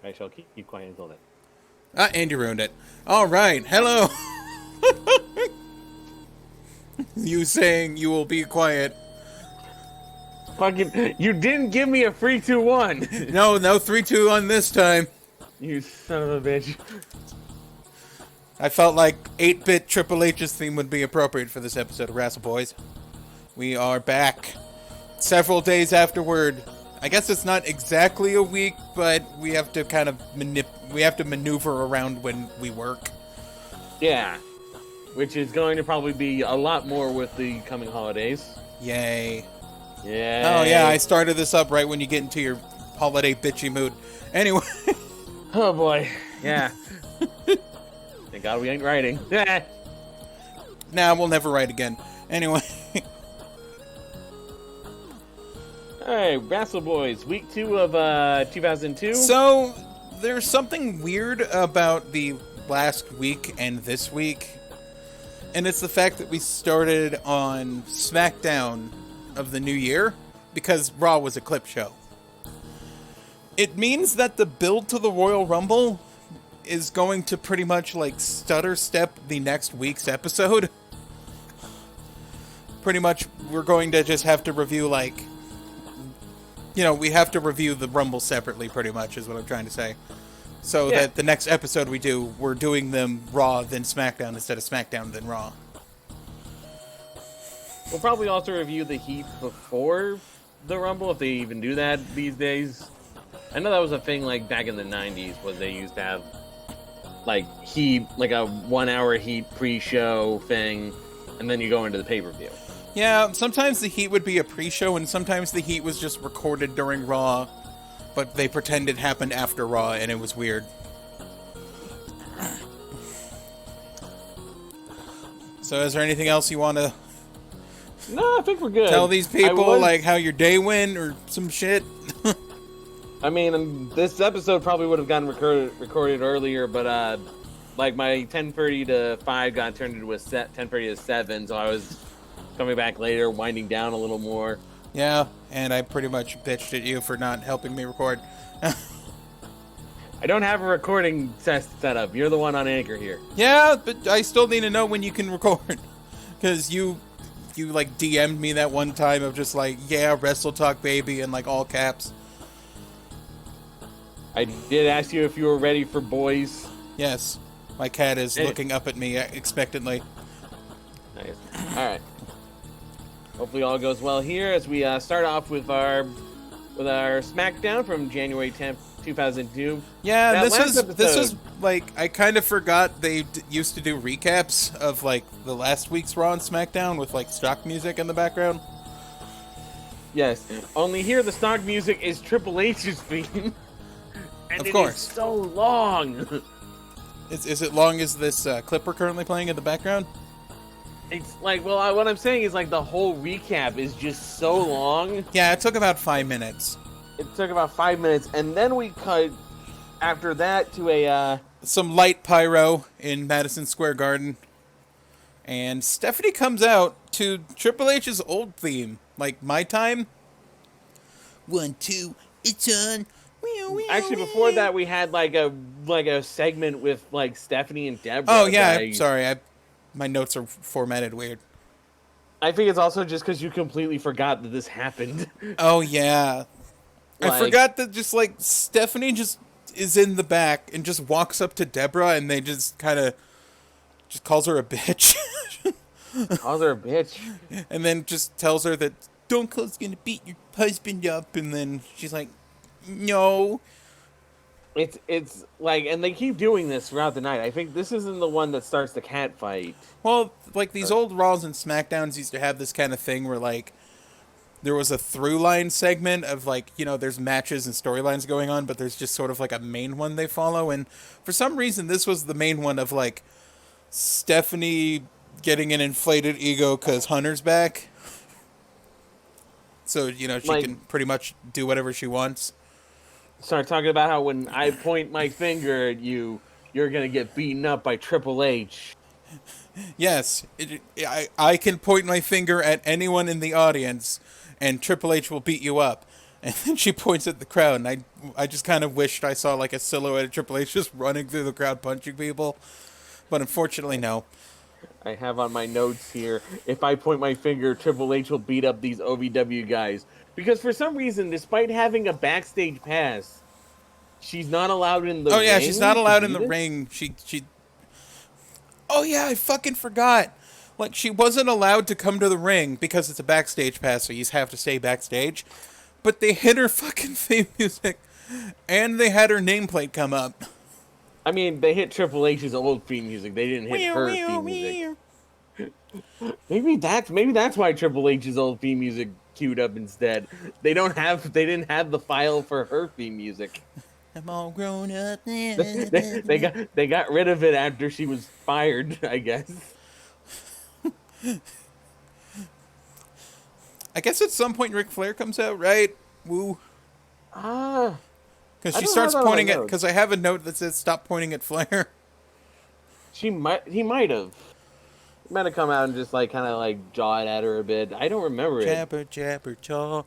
I shall keep quiet until then. And you ruined it. All right, hello. You saying you will be quiet. Fucking, you didn't give me a free 2-1. No, 3-2 on this time. You son of a bitch. I felt like 8-bit Triple H's theme would be appropriate for this episode of Wrestle Boys. We are back. Several days afterward. I guess it's not exactly a week, but we have to kind of maneuver around when we work. Yeah. Which is going to probably be a lot more with the coming holidays. Yay. Yeah. Oh yeah, I started this up right when you get into your holiday bitchy mood. Anyway. Oh boy. Yeah. Thank God we ain't writing. Nah, we'll never write again. Anyway. Alright, Wrestle Boys, week 2 of 2002. So, there's something weird about the last week and this week. And it's the fact that we started on SmackDown of the new year because Raw was a clip show. It means that the build to the Royal Rumble is going to pretty much like stutter step the next week's episode. Pretty much we're going to just have to review like, you know, we have to review the Rumble separately pretty much is what I'm trying to say. So that the next episode we do, we're doing them Raw then SmackDown instead of SmackDown then Raw. We'll probably also review the Heat before the Rumble, if they even do that these days. I know that was a thing like back in the 90s, was they used to have like Heat, like a 1-hour Heat pre-show thing, and then you go into the pay-per-view. Yeah, sometimes the Heat would be a pre-show, and sometimes the Heat was just recorded during Raw, but they pretend it happened after Raw, and it was weird. So is there anything else you want to No, I think we're good. tell these people, like how your day went, or some shit? I mean, this episode probably would have gotten recorded earlier, but like my 10:30 to 5 got turned into a 10:30 to 7, so I was coming back later, winding down a little more. Yeah, and I pretty much bitched at you for not helping me record. I don't have a recording set up. You're the one on Anchor here. Yeah, but I still need to know when you can record. Because you like DM'd me that one time of just like, yeah, Wrestle Talk baby, in like all caps. I did ask you if you were ready for boys. Yes, my cat is looking up at me expectantly. Nice. Alright. Hopefully all goes well here as we start off with our SmackDown from January 10th, 2002. Yeah, this was like, I kind of forgot they used to do recaps of like the last week's Raw and SmackDown with like stock music in the background. Yes, only here the stock music is Triple H's theme. And of course. It is so long. Is it long as this clip we're currently playing in the background? It's like, well, what I'm saying is like the whole recap is just so long. Yeah, it took about 5 minutes. It took about 5 minutes, and then we cut after that to a some light pyro in Madison Square Garden, and Stephanie comes out to Triple H's old theme, like My Time. 1, 2, it's on. Actually, before that, we had like a segment with like Stephanie and Deborah. Oh yeah, sorry, my notes are formatted weird. I think it's also just because you completely forgot that this happened. Oh yeah, I forgot that just like Stephanie just is in the back and just walks up to Deborah and they just kind of just calls her a bitch. Calls her a bitch, and then just tells her that Stone Cold's gonna beat your husband up, and then she's like, no. It's like, and they keep doing this throughout the night. I think this isn't the one that starts the cat fight. Well, like these old Raws and SmackDowns used to have this kind of thing where like there was a through line segment of like, you know, there's matches and storylines going on, but there's just sort of like a main one they follow. And for some reason, this was the main one of like Stephanie getting an inflated ego because Hunter's back. So, you know, she can pretty much do whatever she wants. Start talking about how when I point my finger at you, you're going to get beaten up by Triple H. Yes, I can point my finger at anyone in the audience, and Triple H will beat you up. And then she points at the crowd, and I just kind of wished I saw like a silhouette of Triple H just running through the crowd punching people. But unfortunately, no. I have on my notes here, if I point my finger, Triple H will beat up these OVW guys. Because for some reason, despite having a backstage pass, she's not allowed in the ring. Oh yeah, she's not allowed in the it? ring. She. Oh yeah, I fucking forgot. Like, she wasn't allowed to come to the ring because it's a backstage pass, so you just have to stay backstage. But they hit her fucking theme music, and they had her nameplate come up. I mean, they hit Triple H's old theme music. They didn't hit her theme music. Maybe that's why Triple H's old theme music queued up instead. They didn't have the file for her theme music. I'm all grown up. They got rid of it after she was fired, I guess. I guess at some point Ric Flair comes out, right? Woo. Because Because she starts pointing at... Because I have a note that says, stop pointing at Flair. He might have. He might have come out and just, like, kind of, like, jawed at her a bit. I don't remember Jabber, jabber, jaw.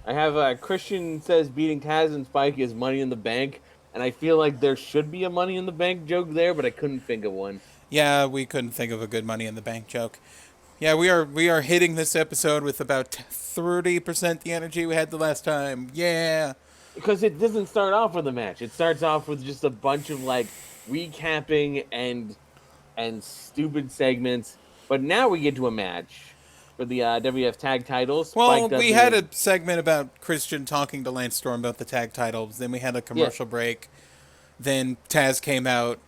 I have Christian says beating Taz and Spike is Money in the Bank. And I feel like there should be a Money in the Bank joke there, but I couldn't think of one. Yeah, we couldn't think of a good Money in the Bank joke. Yeah, we are hitting this episode with about 30% the energy we had the last time. Yeah. Because it doesn't start off with a match. It starts off with just a bunch of, like, recapping and stupid segments. But now we get to a match for the WF tag titles. Well, we had a segment about Christian talking to Lance Storm about the tag titles. Then we had a commercial break. Then Taz came out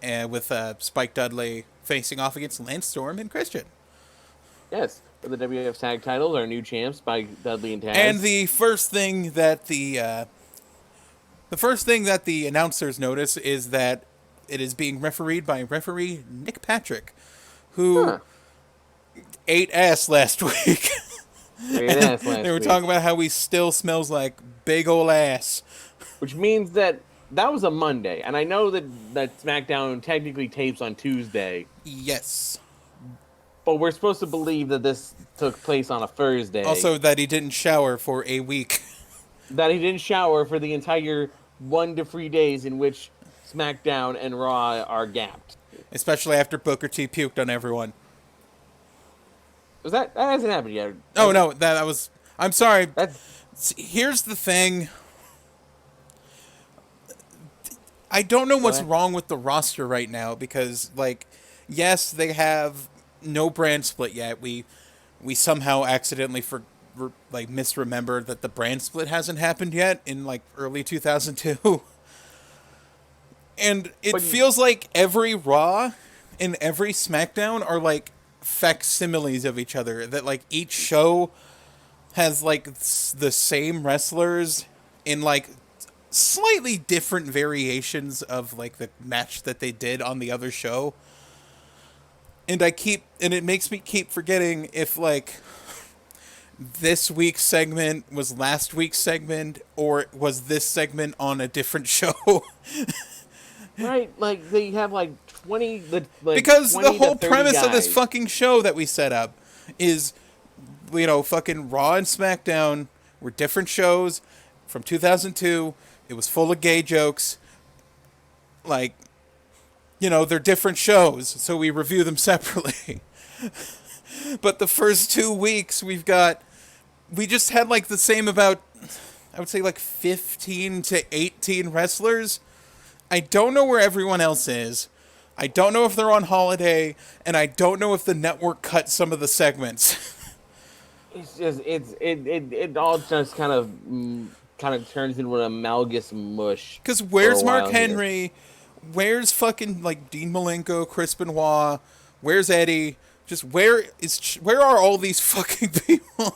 with Spike Dudley facing off against Lance Storm and Christian. Yes, for the WF tag titles, our new champs, Spike Dudley and Taz. And the first thing that the announcers notice is that it is being refereed by referee Nick Patrick, who ate ass last week. They were talking about how he still smells like big ol' ass. Which means that was a Monday, and I know that SmackDown technically tapes on Tuesday. Yes. But we're supposed to believe that this took place on a Thursday. Also, that he didn't shower for a week. That he didn't shower for the entire 1 to 3 days in which SmackDown and Raw are gapped. Especially after Booker T puked on everyone. That hasn't happened yet. Oh, no, that was... I'm sorry. Here's the thing. I don't know what's wrong with the roster right now because, like, yes, they have no brand split yet. We somehow accidentally misremembered that the brand split hasn't happened yet in, like, early 2002. And it feels like every Raw and every SmackDown are, like, facsimiles of each other. That, like, each show has, like, the same wrestlers in, like, slightly different variations of, like, the match that they did on the other show. And it makes me keep forgetting if, like, this week's segment was last week's segment, or was this segment on a different show. Right, like, they have, like, 20... because the whole premise of this fucking show that we set up is, you know, fucking Raw and SmackDown were different shows from 2002. It was full of gay jokes. Like, you know, they're different shows, so we review them separately. But the first 2 weeks, we just had, like, the same about, I would say, like, 15 to 18 wrestlers. I don't know where everyone else is. I don't know if they're on holiday, and I don't know if the network cut some of the segments. It's just, it all just kind of turns into an amalgamous mush. Because where's Mark Henry? Where's fucking, like, Dean Malenko, Chris Benoit? Where's Eddie? Just where are all these fucking people?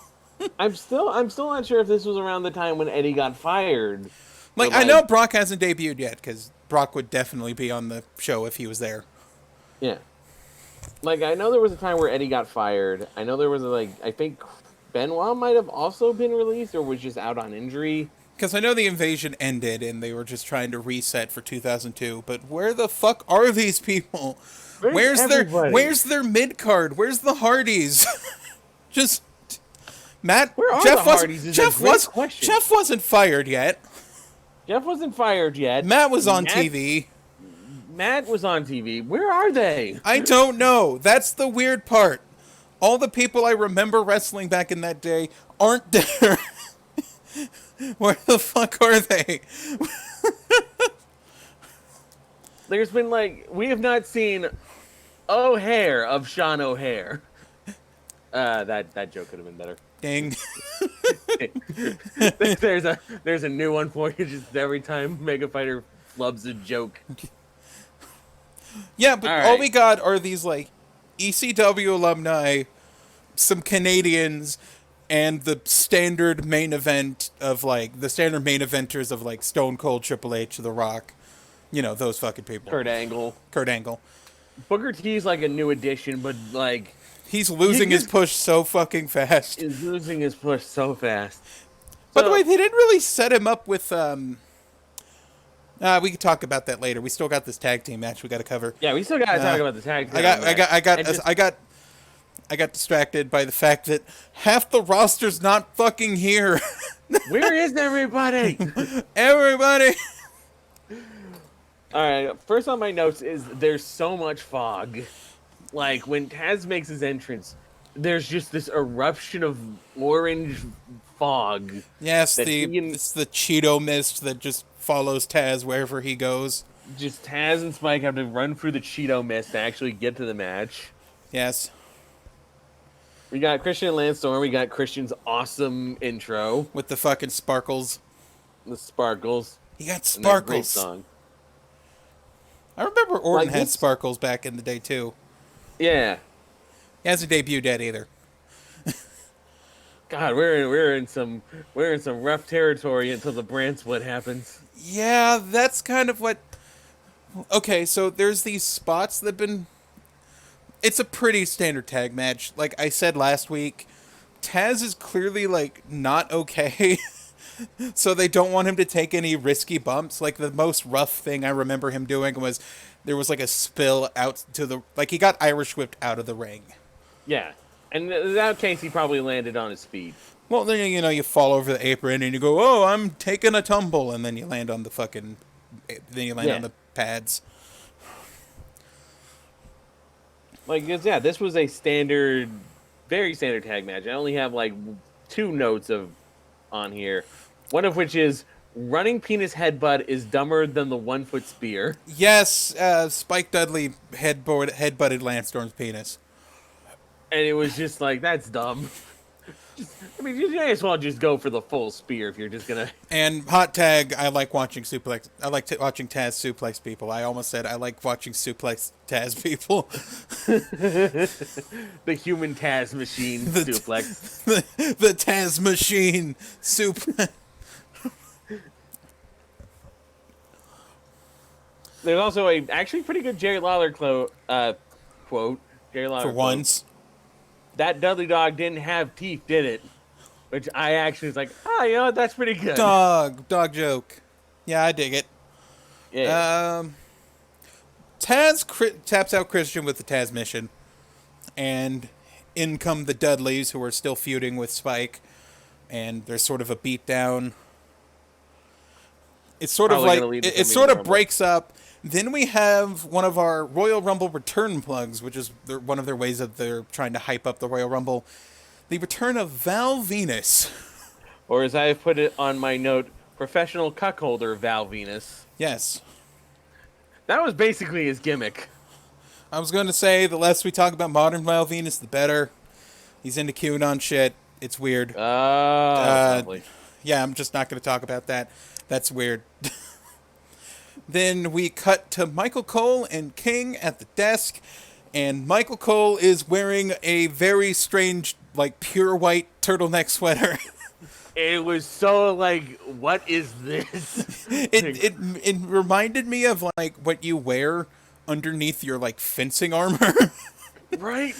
I'm still not sure if this was around the time when Eddie got fired. Like, I know Brock hasn't debuted yet, because Brock would definitely be on the show if he was there. Yeah. Like, I know there was a time where Eddie got fired. I know there was, I think Benoit might have also been released or was just out on injury. Because I know the invasion ended and they were just trying to reset for 2002, but where the fuck are these people? Where's their mid-card? Where's the Hardys? Just Matt, Where are Jeff the Hardys is a great question. Jeff wasn't fired yet. Jeff wasn't fired yet. Matt was on TV. Matt was on TV. Where are they? I don't know. That's the weird part. All the people I remember wrestling back in that day aren't there. Where the fuck are they? There's been we have not seen O'Hare of Sean O'Hare. That joke could have been better. Dang. there's a new one for you just every time Mega Fighter flubs a joke. Yeah, but all we got are these ECW alumni, some Canadians, and the standard main event of the standard main eventers of Stone Cold, Triple H, The Rock. You know, those fucking people. Kurt Angle. Booker T's a new addition, but he's losing his push so fucking fast. He's losing his push so fast. By the way, they didn't really set him up with we can talk about that later. We still got this tag team match we got to cover. Yeah, we still got to talk about the tag team. I got distracted by the fact that half the roster's not fucking here. Where is everybody? Everybody. All right. First on my notes is there's so much fog. When Taz makes his entrance, there's just this eruption of orange fog. Yes, it's the Cheeto mist that just follows Taz wherever he goes. Just Taz and Spike have to run through the Cheeto mist to actually get to the match. Yes. We got Christian and Lance Storm. We got Christian's awesome intro. With the fucking sparkles. The sparkles. He got sparkles. Great song. I remember Orton had sparkles back in the day, too. Yeah. He hasn't debuted yet, either. God, we're in some rough territory until the brand split happens. Yeah, that's kind of what... Okay, so there's these spots that have been... It's a pretty standard tag match. Like I said last week, Taz is clearly, not okay. So they don't want him to take any risky bumps. The most rough thing I remember him doing was... There was, a spill out to the... he got Irish whipped out of the ring. Yeah. And in that case, he probably landed on his feet. Well, then, you fall over the apron and you go, oh, I'm taking a tumble. And then you land on the fucking... Then you land on the pads. This was a standard... Very standard tag match. I only have, 2 notes on here. One of which is... Running penis headbutt is dumber than the 1-foot spear. Yes, Spike Dudley headbutted Lance Storm's penis. And it was just that's dumb. You may as well just go for the full spear if you're just gonna... And hot tag, I like watching suplex. I like watching Taz suplex people. I almost said I like watching suplex Taz people. The human Taz machine suplex. The Taz machine suplex. There's also a actually pretty good Jerry Lawler quote. Jerry Lawler for quote. Once. That Dudley dog didn't have teeth, did it? Which I actually was that's pretty good. Dog joke. Yeah, I dig it. Yeah. Taz taps out Christian with the Taz mission, and in come the Dudleys, who are still feuding with Spike, and there's sort of a beatdown. It's sort of it sort of breaks up. Then we have one of our Royal Rumble return plugs, which is one of their ways that they're trying to hype up the Royal Rumble. The return of Val Venus. Or as I put it on my note, professional cuckolder Val Venus. Yes. That was basically his gimmick. I was going to say, the less we talk about modern Val Venus, the better. He's into QAnon shit. It's weird. Lovely. Yeah, I'm just not going to talk about that. That's weird. Then we cut to Michael Cole and King at the desk, and Michael Cole is wearing a very strange, pure white turtleneck sweater. It was so what is this? It reminded me of what you wear underneath your fencing armor. Right?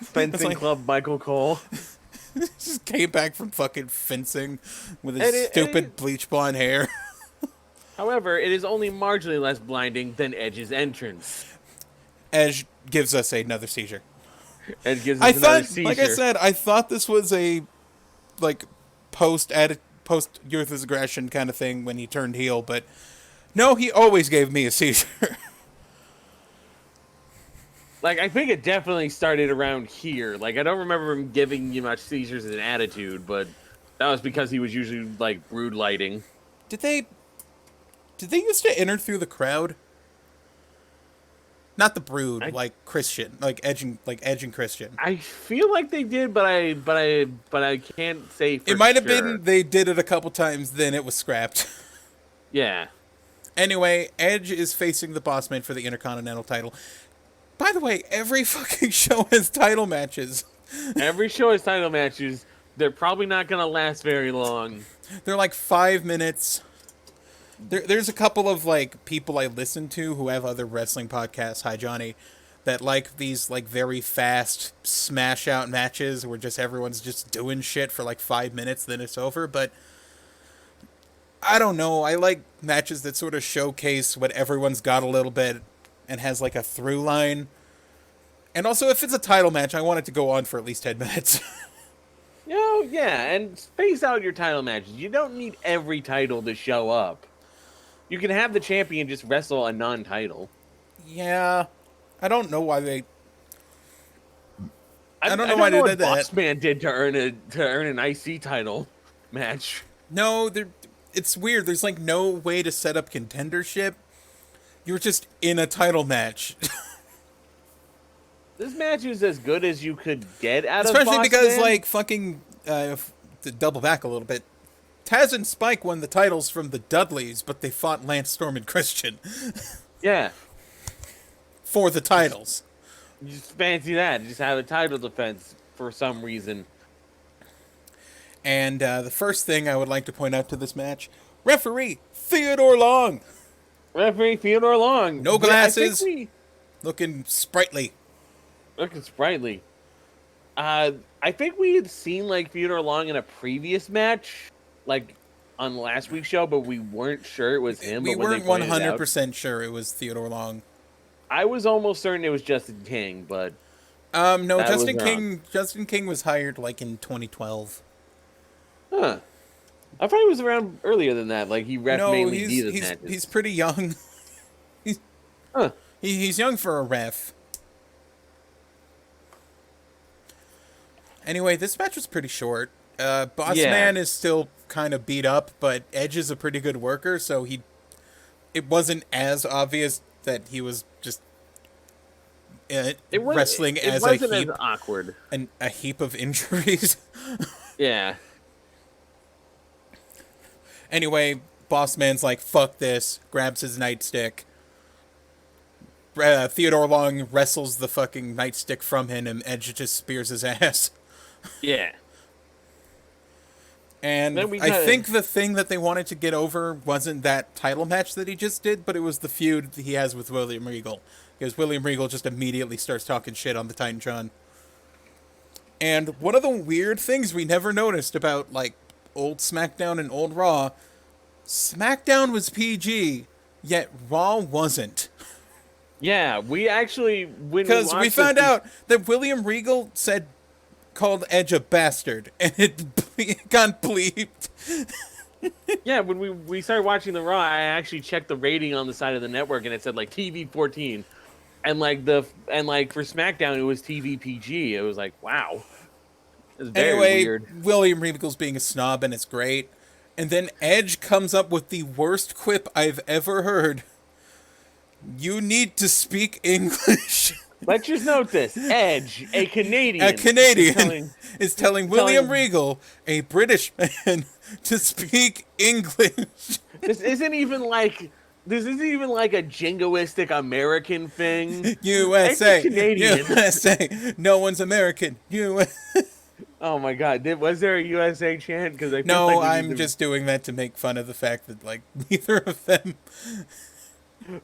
Fencing club Michael Cole. Just came back from fucking fencing with his stupid bleach blonde hair. However, it is only marginally less blinding than Edge's entrance. Edge gives us another seizure. Edge gives I us another thought, seizure. like I said, I thought this was a like post Ruthless Aggression kind of thing when he turned heel, but no, he always gave me a seizure. Like, I think it definitely started around here. Like, I don't remember him giving you much seizures as an attitude, but that was because he was usually, like, brood lighting. Did they used to enter through the crowd? Not the Brood, like Christian, like Edge and Christian. I feel like they did, but I can't say for sure. It might have been they did it a couple times, then it was scrapped. Yeah. Anyway, Edge is facing the boss man for the Intercontinental title. By the way, every fucking show has title matches. Every show has title matches. They're probably not going to last very long. They're like 5 minutes. There's a couple of like people I listen to who have other wrestling podcasts, hi Johnny, that like these like very fast smash out matches where just everyone's just doing shit for like 5 minutes, then it's over. But I don't know. I like matches that sort of showcase what everyone's got a little bit and has like a through line. And also, if it's a title match, I want it to go on for at least 10 minutes. Yeah, and space out your title matches. You don't need every title to show up. You can have the champion just wrestle a non-title. Yeah, I don't know why they. I don't know why they did that. Boss Man did to earn an IC title match. No, it's weird. There's like no way to set up contendership. You're just in a title match. This match is as good as you could get out of Especially Boss because, Man. like, fucking, to double back a little bit, Taz and Spike won the titles from the Dudleys, but they fought Lance Storm and Christian. Yeah. For the titles. You just fancy that. Just have a title defense for some reason. And the first thing I would like to point out to this match, referee Theodore Long. Referee Theodore Long. No glasses. Looking sprightly. Looking sprightly. I think we had seen like Theodore Long in a previous match, like on last week's show, but we weren't sure it was him. We weren't 100% sure it was Theodore Long. I was almost certain it was Justin King, but no, Justin King was hired like in 2012. Huh. I thought he was around earlier than that. Like he ref mainly Divas matches. He's pretty young. He's young for a ref. Anyway, this match was pretty short. Boss Man is still kind of beat up, but Edge is a pretty good worker, so it wasn't as obvious that he was just wrestling as a heap. It wasn't as awkward. A heap of injuries. Yeah. Anyway, Boss Man's like, fuck this, grabs his nightstick. Theodore Long wrestles the fucking nightstick from him, and Edge just spears his ass. Yeah. And I think the thing that they wanted to get over wasn't that title match that he just did, but it was the feud he has with William Regal. Because William Regal just immediately starts talking shit on the Titantron. And one of the weird things we never noticed about, like, old SmackDown and old Raw, SmackDown was PG, yet Raw wasn't. Yeah, we actually... Because we found out that William Regal called Edge a bastard, and it got bleeped. Yeah, when we started watching the Raw, I actually checked the rating on the side of the network, and it said, like, TV 14. And, like, for SmackDown, it was TV PG. It was like, wow. It's very weird. William Regal's being a snob, and it's great. And then Edge comes up with the worst quip I've ever heard. You need to speak English. Let's just note this. Edge, a Canadian. Is telling William Regal, a British man, to speak English. This isn't even like a jingoistic American thing. USA. Canadian. USA. No one's American. Oh my God! Was there a USA chant? Because I'm just doing that to make fun of the fact that like neither of them.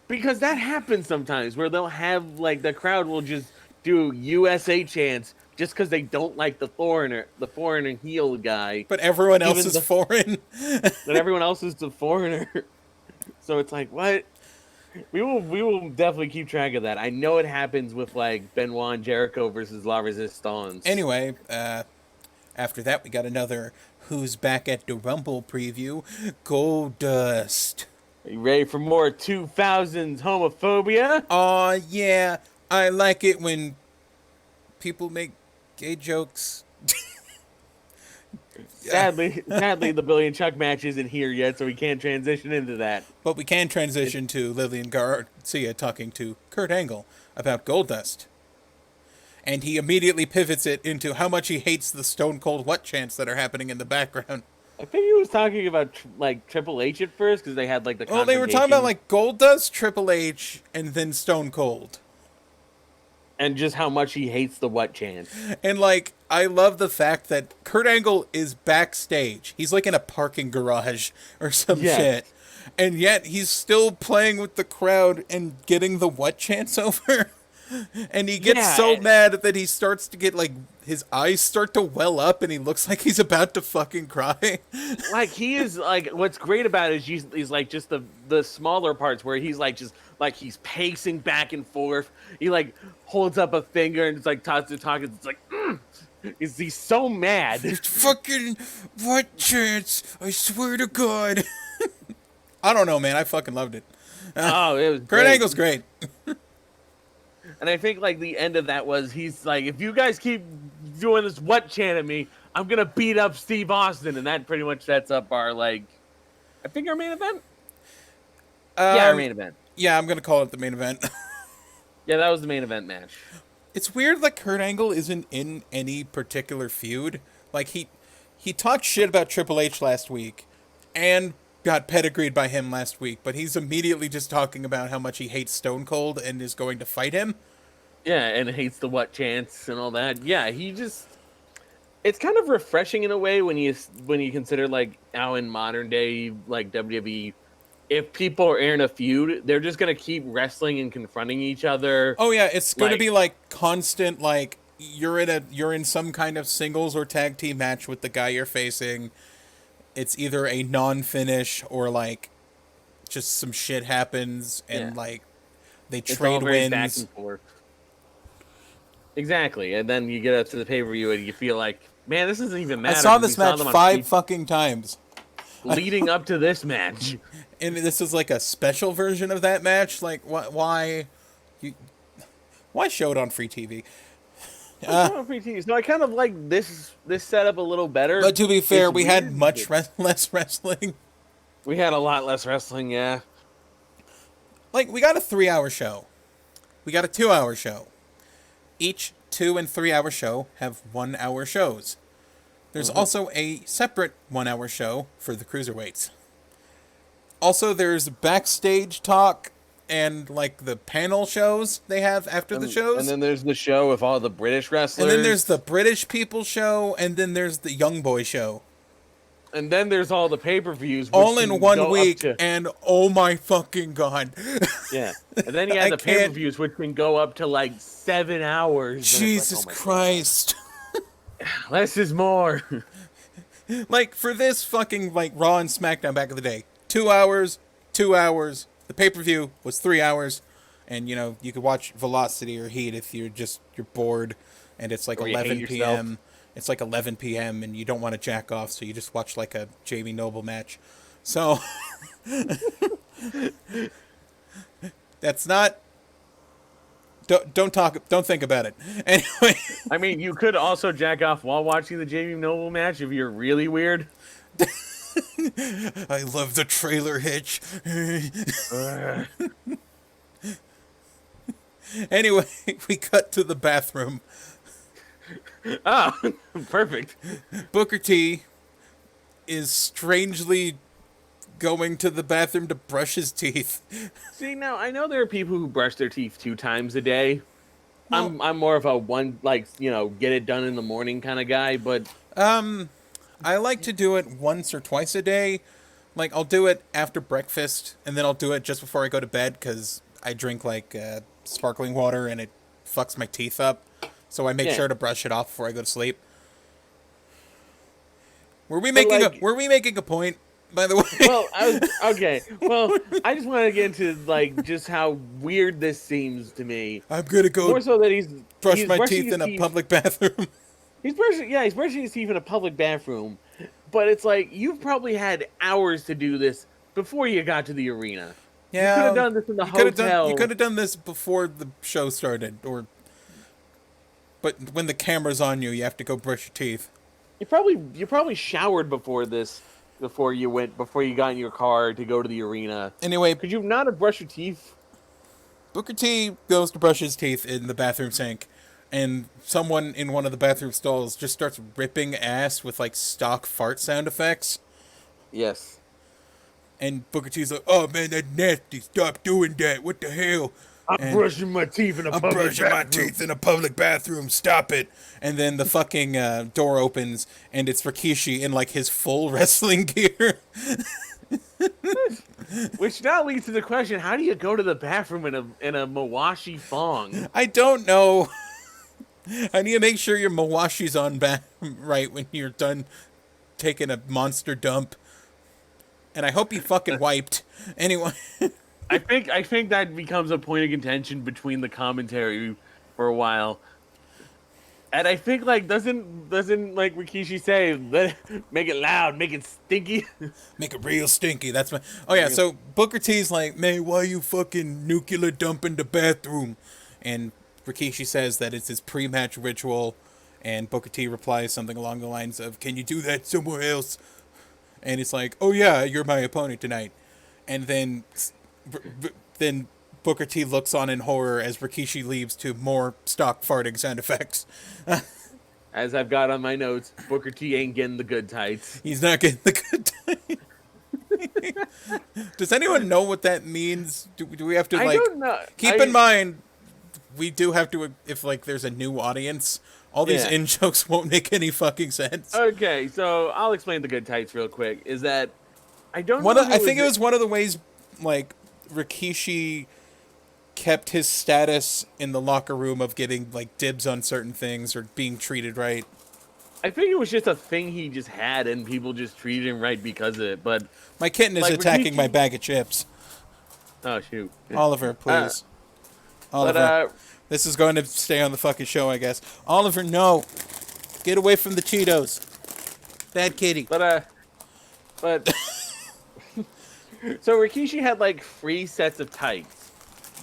Because that happens sometimes, where they'll have like the crowd will just do USA chants just because they don't like the foreigner heel guy. But everyone else is foreign. But everyone else is the foreigner. So it's like what? We will definitely keep track of that. I know it happens with like Benoit and Jericho versus La Resistance. Anyway, after that, we got another Who's Back at the Rumble preview. Goldust. Are you ready for more 2000s homophobia? Aw, yeah. I like it when people make gay jokes. Sadly, the Billy and Chuck match isn't here yet, so we can't transition into that. But we can transition to Lillian Garcia talking to Kurt Angle about Goldust. And he immediately pivots it into how much he hates the Stone Cold What chants that are happening in the background. I think he was talking about like Triple H at first because they had like the. Well, they were talking about like Goldust, Triple H, and then Stone Cold. And just how much he hates the what chant. And like, I love the fact that Kurt Angle is backstage. He's like in a parking garage or some shit. And yet he's still playing with the crowd and getting the what chants over. And he gets so mad that he starts to get like, his eyes start to well up and he looks like he's about to fucking cry. Like he is like, what's great about it is he's like just the smaller parts where he's like just like he's pacing back and forth. He like holds up a finger and it's like talking. It's like, he's so mad. It's fucking what chance? I swear to God. I don't know, man. I fucking loved it. Oh, it was Kurt Angle's great. And I think like the end of that was he's like, if you guys keep doing this what chant at me, I'm gonna beat up Steve Austin, and that pretty much sets up our like, I think our main event. Our main event. Yeah, I'm gonna call it the main event. Yeah, that was the main event match. It's weird that Kurt Angle isn't in any particular feud. Like he talked shit about Triple H last week, and got pedigreed by him last week, but he's immediately just talking about how much he hates Stone Cold and is going to fight him. Yeah, and hates the what chants and all that. Yeah, he just... It's kind of refreshing in a way when you consider like how in modern day like WWE, if people are in a feud, they're just gonna keep wrestling and confronting each other. Oh yeah, it's going to be like constant. Like you're in some kind of singles or tag team match with the guy you're facing. It's either a non-finish or like just some shit happens and like they trade wins. Back and forth. Exactly, and then you get up to the pay-per-view and you feel like, man, this doesn't even matter. I saw this match 5 fucking times leading up to this match, and this is like a special version of that match. Like, why show it on free TV? So I kind of like this setup a little better. But to be fair, we had much less wrestling. We had a lot less wrestling, yeah. Like, we got a 3-hour show. We got a 2-hour show. Each 2 and 3 hour show have 1 hour shows. There's also a separate 1 hour show for the cruiserweights. Also, there's backstage talk and like the panel shows they have after the shows. And then there's the show with all the British wrestlers. And then there's the British people show, and then there's the Young Boy show. And then there's all the pay-per-views. All in 1 week, and oh my fucking God. Yeah. And then you have the pay-per-views, which can go up to like 7 hours. Jesus Christ. Less is more. Like, for this fucking, like, Raw and SmackDown back in the day, 2 hours, 2 hours. The pay-per-view was 3 hours. And, you know, you could watch Velocity or Heat if you're bored. And it's like 11 p.m. It's like 11 p.m. and you don't want to jack off, so you just watch like a Jamie Noble match. So that's not. Don't think about it. Anyway, I mean, you could also jack off while watching the Jamie Noble match if you're really weird. I love the trailer hitch. Anyway, we cut to the bathroom. Oh, perfect. Booker T is strangely going to the bathroom to brush his teeth. See, now, I know there are people who brush their teeth 2 times a day. Well, I'm more of a one, like, you know, get it done in the morning kind of guy, but... I like to do it once or twice a day. Like, I'll do it after breakfast, and then I'll do it just before I go to bed, because I drink, like, sparkling water, and it fucks my teeth up. So I make sure to brush it off before I go to sleep. Were we making a point? by the way. Well, okay. Well, I just want to get into like just how weird this seems to me. I'm gonna go More so that brush he's my brushing teeth his in a teeth. public bathroom. He's brushing his teeth in a public bathroom. But it's like you've probably had hours to do this before you got to the arena. You could have Yeah, done this in the you could hotel. have done this before the show started, but when the camera's on you, you have to go brush your teeth. You probably showered before this, before you got in your car to go to the arena. Anyway, Could you not have brushed your teeth? Booker T goes to brush his teeth in the bathroom sink, and someone in one of the bathroom stalls just starts ripping ass with like stock fart sound effects. Yes. And Booker T's like, "Oh man, that's nasty! Stop doing that! What the hell?" I'm And brushing my teeth in a I'm public brushing my bathroom. teeth in a public bathroom. Stop it! And then the fucking door opens, and it's Rikishi in like his full wrestling gear. Which now leads to the question: how do you go to the bathroom in a mawashi thong? I don't know. How do you make sure your Mawashi's on back right when you're done taking a monster dump? And I hope you fucking wiped. Anyway. I think that becomes a point of contention between the commentary for a while. And I think like doesn't like Rikishi say make it loud, make it stinky. Make it real stinky. That's my. Oh yeah. So Booker T's like, "Man, why you fucking nuclear dumping the bathroom?" And Rikishi says that it's his pre-match ritual, and Booker T replies something along the lines of, "Can you do that somewhere else?" And it's like, "Oh yeah, you're my opponent tonight." And then Booker T looks on in horror as Rikishi leaves to more stock farting sound effects. As I've got on my notes, Booker T ain't getting the good tights. He's not getting the good time. Does anyone know what that means? Do we have to like? I don't know. Keep in mind, we do have to. If like there's a new audience, all these Yeah. in jokes won't make any fucking sense. Okay, so I'll explain the good tights real quick. Is that I don't know. I think it was one of the ways like Rikishi kept his status in the locker room of getting like dibs on certain things or being treated right. I think it was just a thing he just had, and people just treated him right because of it. But My kitten is like, attacking Rikishi- my bag of chips. oh shoot, Oliver, please. Oliver, but this is going to stay on the fucking show, I guess. Oliver, no. Get away from the Cheetos. Bad kitty. but so Rikishi had like 3 sets of tights.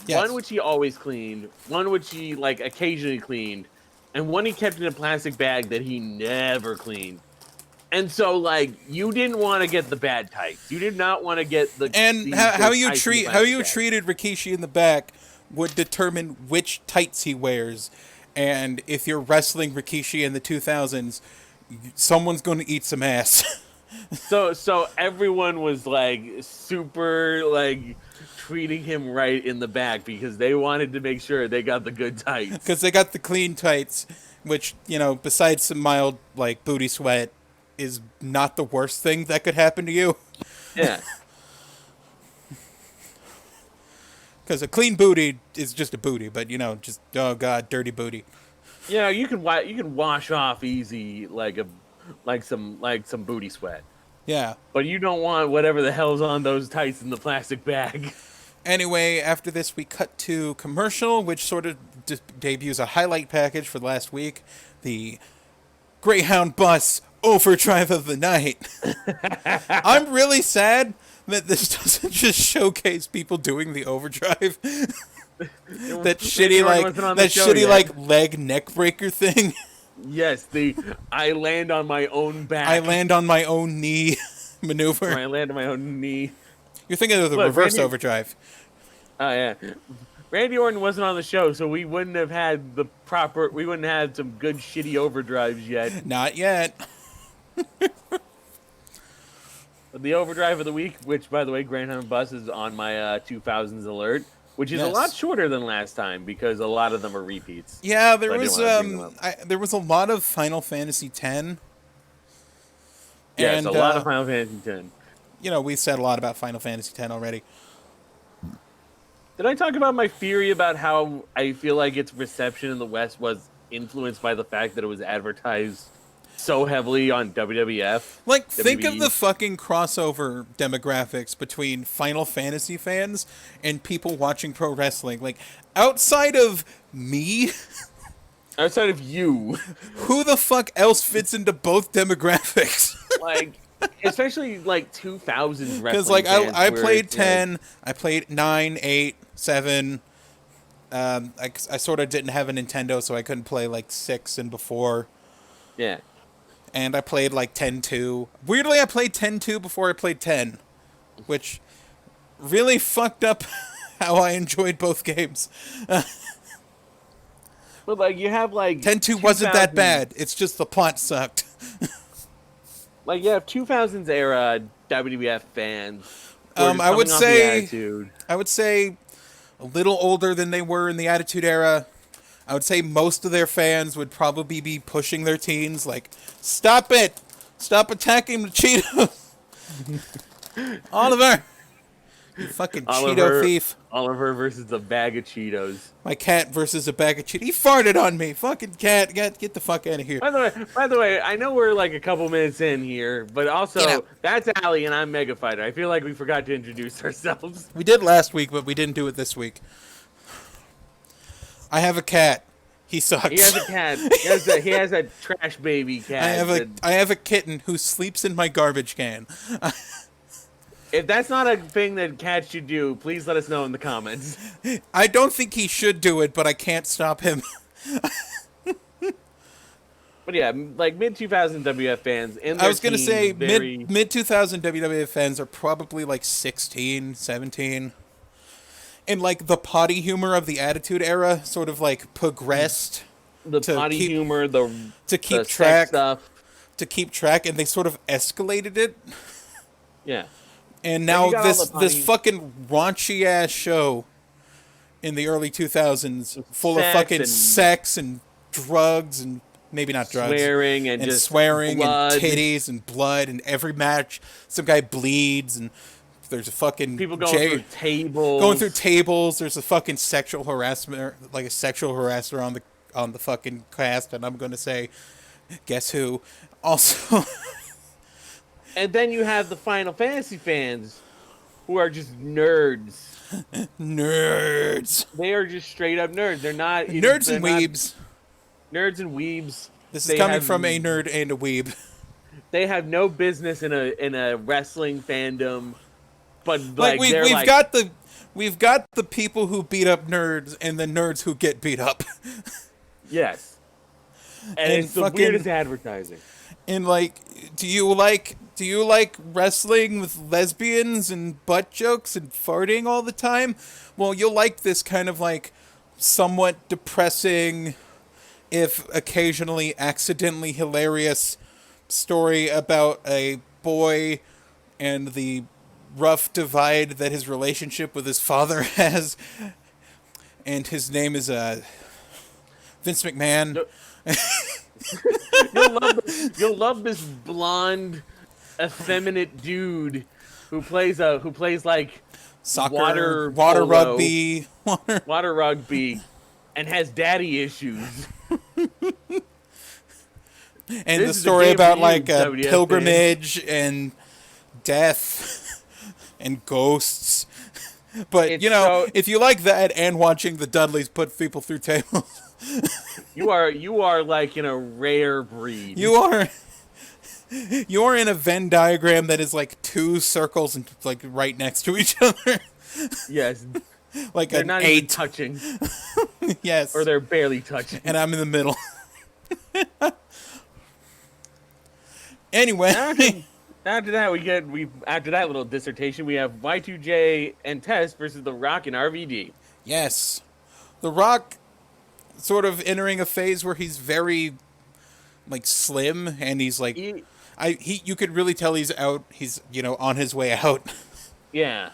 Yes. One which he always cleaned, one which he like occasionally cleaned, and one he kept in a plastic bag that he never cleaned. And so like you didn't want to get the bad tights. You did not want to get the And the how you tights in the how plastic you bag. treated Rikishi in the back would determine which tights he wears. And if you're wrestling Rikishi in the 2000s, someone's going to eat some ass. So everyone was like super like treating him right in the back because they wanted to make sure they got the good tights. Because they got the clean tights, which, you know, besides some mild, like, booty sweat, is not the worst thing that could happen to you. Yeah. Because a clean booty is just a booty, but, you know, just, oh god, dirty booty. Yeah, you can wash off easy like some booty sweat. Yeah. But you don't want whatever the hell's on those tights in the plastic bag. Anyway, after this, we cut to commercial, which sort of debuts a highlight package for last week. The Greyhound Bus Overdrive of the Night. I'm really sad that this doesn't just showcase people doing the overdrive. that shitty like leg neck breaker thing. Yes, I land on my own back. I land on my own knee maneuver. I land on my own knee. You're thinking of the Look, reverse Randy- overdrive. Oh yeah. Randy Orton wasn't on the show, so we wouldn't have had some good shitty overdrives yet. Not yet. But the overdrive of the week, which by the way, Greyhound Bus is on my 2000s alert, which is a Yes. lot shorter than last time because a lot of them are repeats. Yeah, So I didn't wanna bring them up. there was a lot of Final Fantasy X. Yes, and, a lot of Final Fantasy X. You know, we said a lot about Final Fantasy X already. Did I talk about my theory about how I feel like its reception in the West was influenced by the fact that it was advertised so heavily on WWF. Like, think of WWE. the fucking crossover demographics between Final Fantasy fans and people watching pro wrestling. Like, outside of me, Outside of you, who the fuck else fits into both demographics? like, especially like 2000s wrestling. Because, like, fans I where played it's 10, I played 9, 8, 7. I sort of didn't have a Nintendo, so I couldn't play, like, 6 and before. Yeah. And I played, like, 10-2. Weirdly, I played 10-2 before I played 10, which really fucked up how I enjoyed both games. But, like, you have, like... 10-2 wasn't that bad. It's just the plot sucked. Like, you have 2000s era WWF fans. I would say... Attitude. I would say a little older than they were in the Attitude Era. I would say most of their fans would probably be pushing their teens, like, stop it! Stop attacking the Cheetos! Oliver! You fucking Cheeto thief. Oliver versus a bag of Cheetos. My cat versus a bag of Cheetos. He farted on me! Fucking cat, get the fuck out of here. By the way, I know we're like a couple minutes in here, but also, that's Alli and I'm Mega Fighter. I feel like we forgot to introduce ourselves. We did last week, but we didn't do it this week. I have a cat. He sucks. He has a cat. He has a trash baby cat. I have a kitten who sleeps in my garbage can. If that's not a thing that cats should do, please let us know in the comments. I don't think he should do it, but I can't stop him. But yeah, like mid-2000 WF fans. I was going to say mid-2000 WWF fans are probably like 16, 17. And like the potty humor of the Attitude Era sort of like progressed. The potty humor, to keep the track sex stuff. To keep track, and they sort of escalated it. Yeah. And now this fucking raunchy ass show in the early 2000s, full of fucking sex and drugs and maybe not drugs, swearing and just swearing blood. And titties and blood, and every match some guy bleeds and there's a fucking people going through tables. There's a fucking sexual harasser on the fucking cast, and I'm gonna say, guess who? Also. And then you have the Final Fantasy fans, who are just nerds. Nerds. They are just straight up nerds. They're not nerds and weebs. Nerds and weebs. This is coming from a nerd and a weeb. They have no business in a wrestling fandom, but like we've got the people who beat up nerds and the nerds who get beat up. Yes. And it's the weirdest advertising. And like, do you like wrestling with lesbians and butt jokes and farting all the time? Well, you'll like this kind of like somewhat depressing, if occasionally accidentally hilarious story about a boy and the rough divide that his relationship with his father has. And his name is Vince McMahon. No. You'll love this blonde, effeminate dude who plays like soccer, water rugby, and has daddy issues. And the story about like a pilgrimage and death and ghosts. But if you like that and watching the Dudleys put people through tables. You are like in a rare breed. You are in a Venn diagram that is like two circles and like right next to each other. Yes. Like they're an not 8. even touching. Yes. Or they're barely touching. And I'm in the middle. Anyway. After that little dissertation, we have Y2J and Tess versus The Rock and RVD. Yes. The Rock sort of entering a phase where he's very like slim and he's like you could really tell he's out, he's on his way out. Yeah.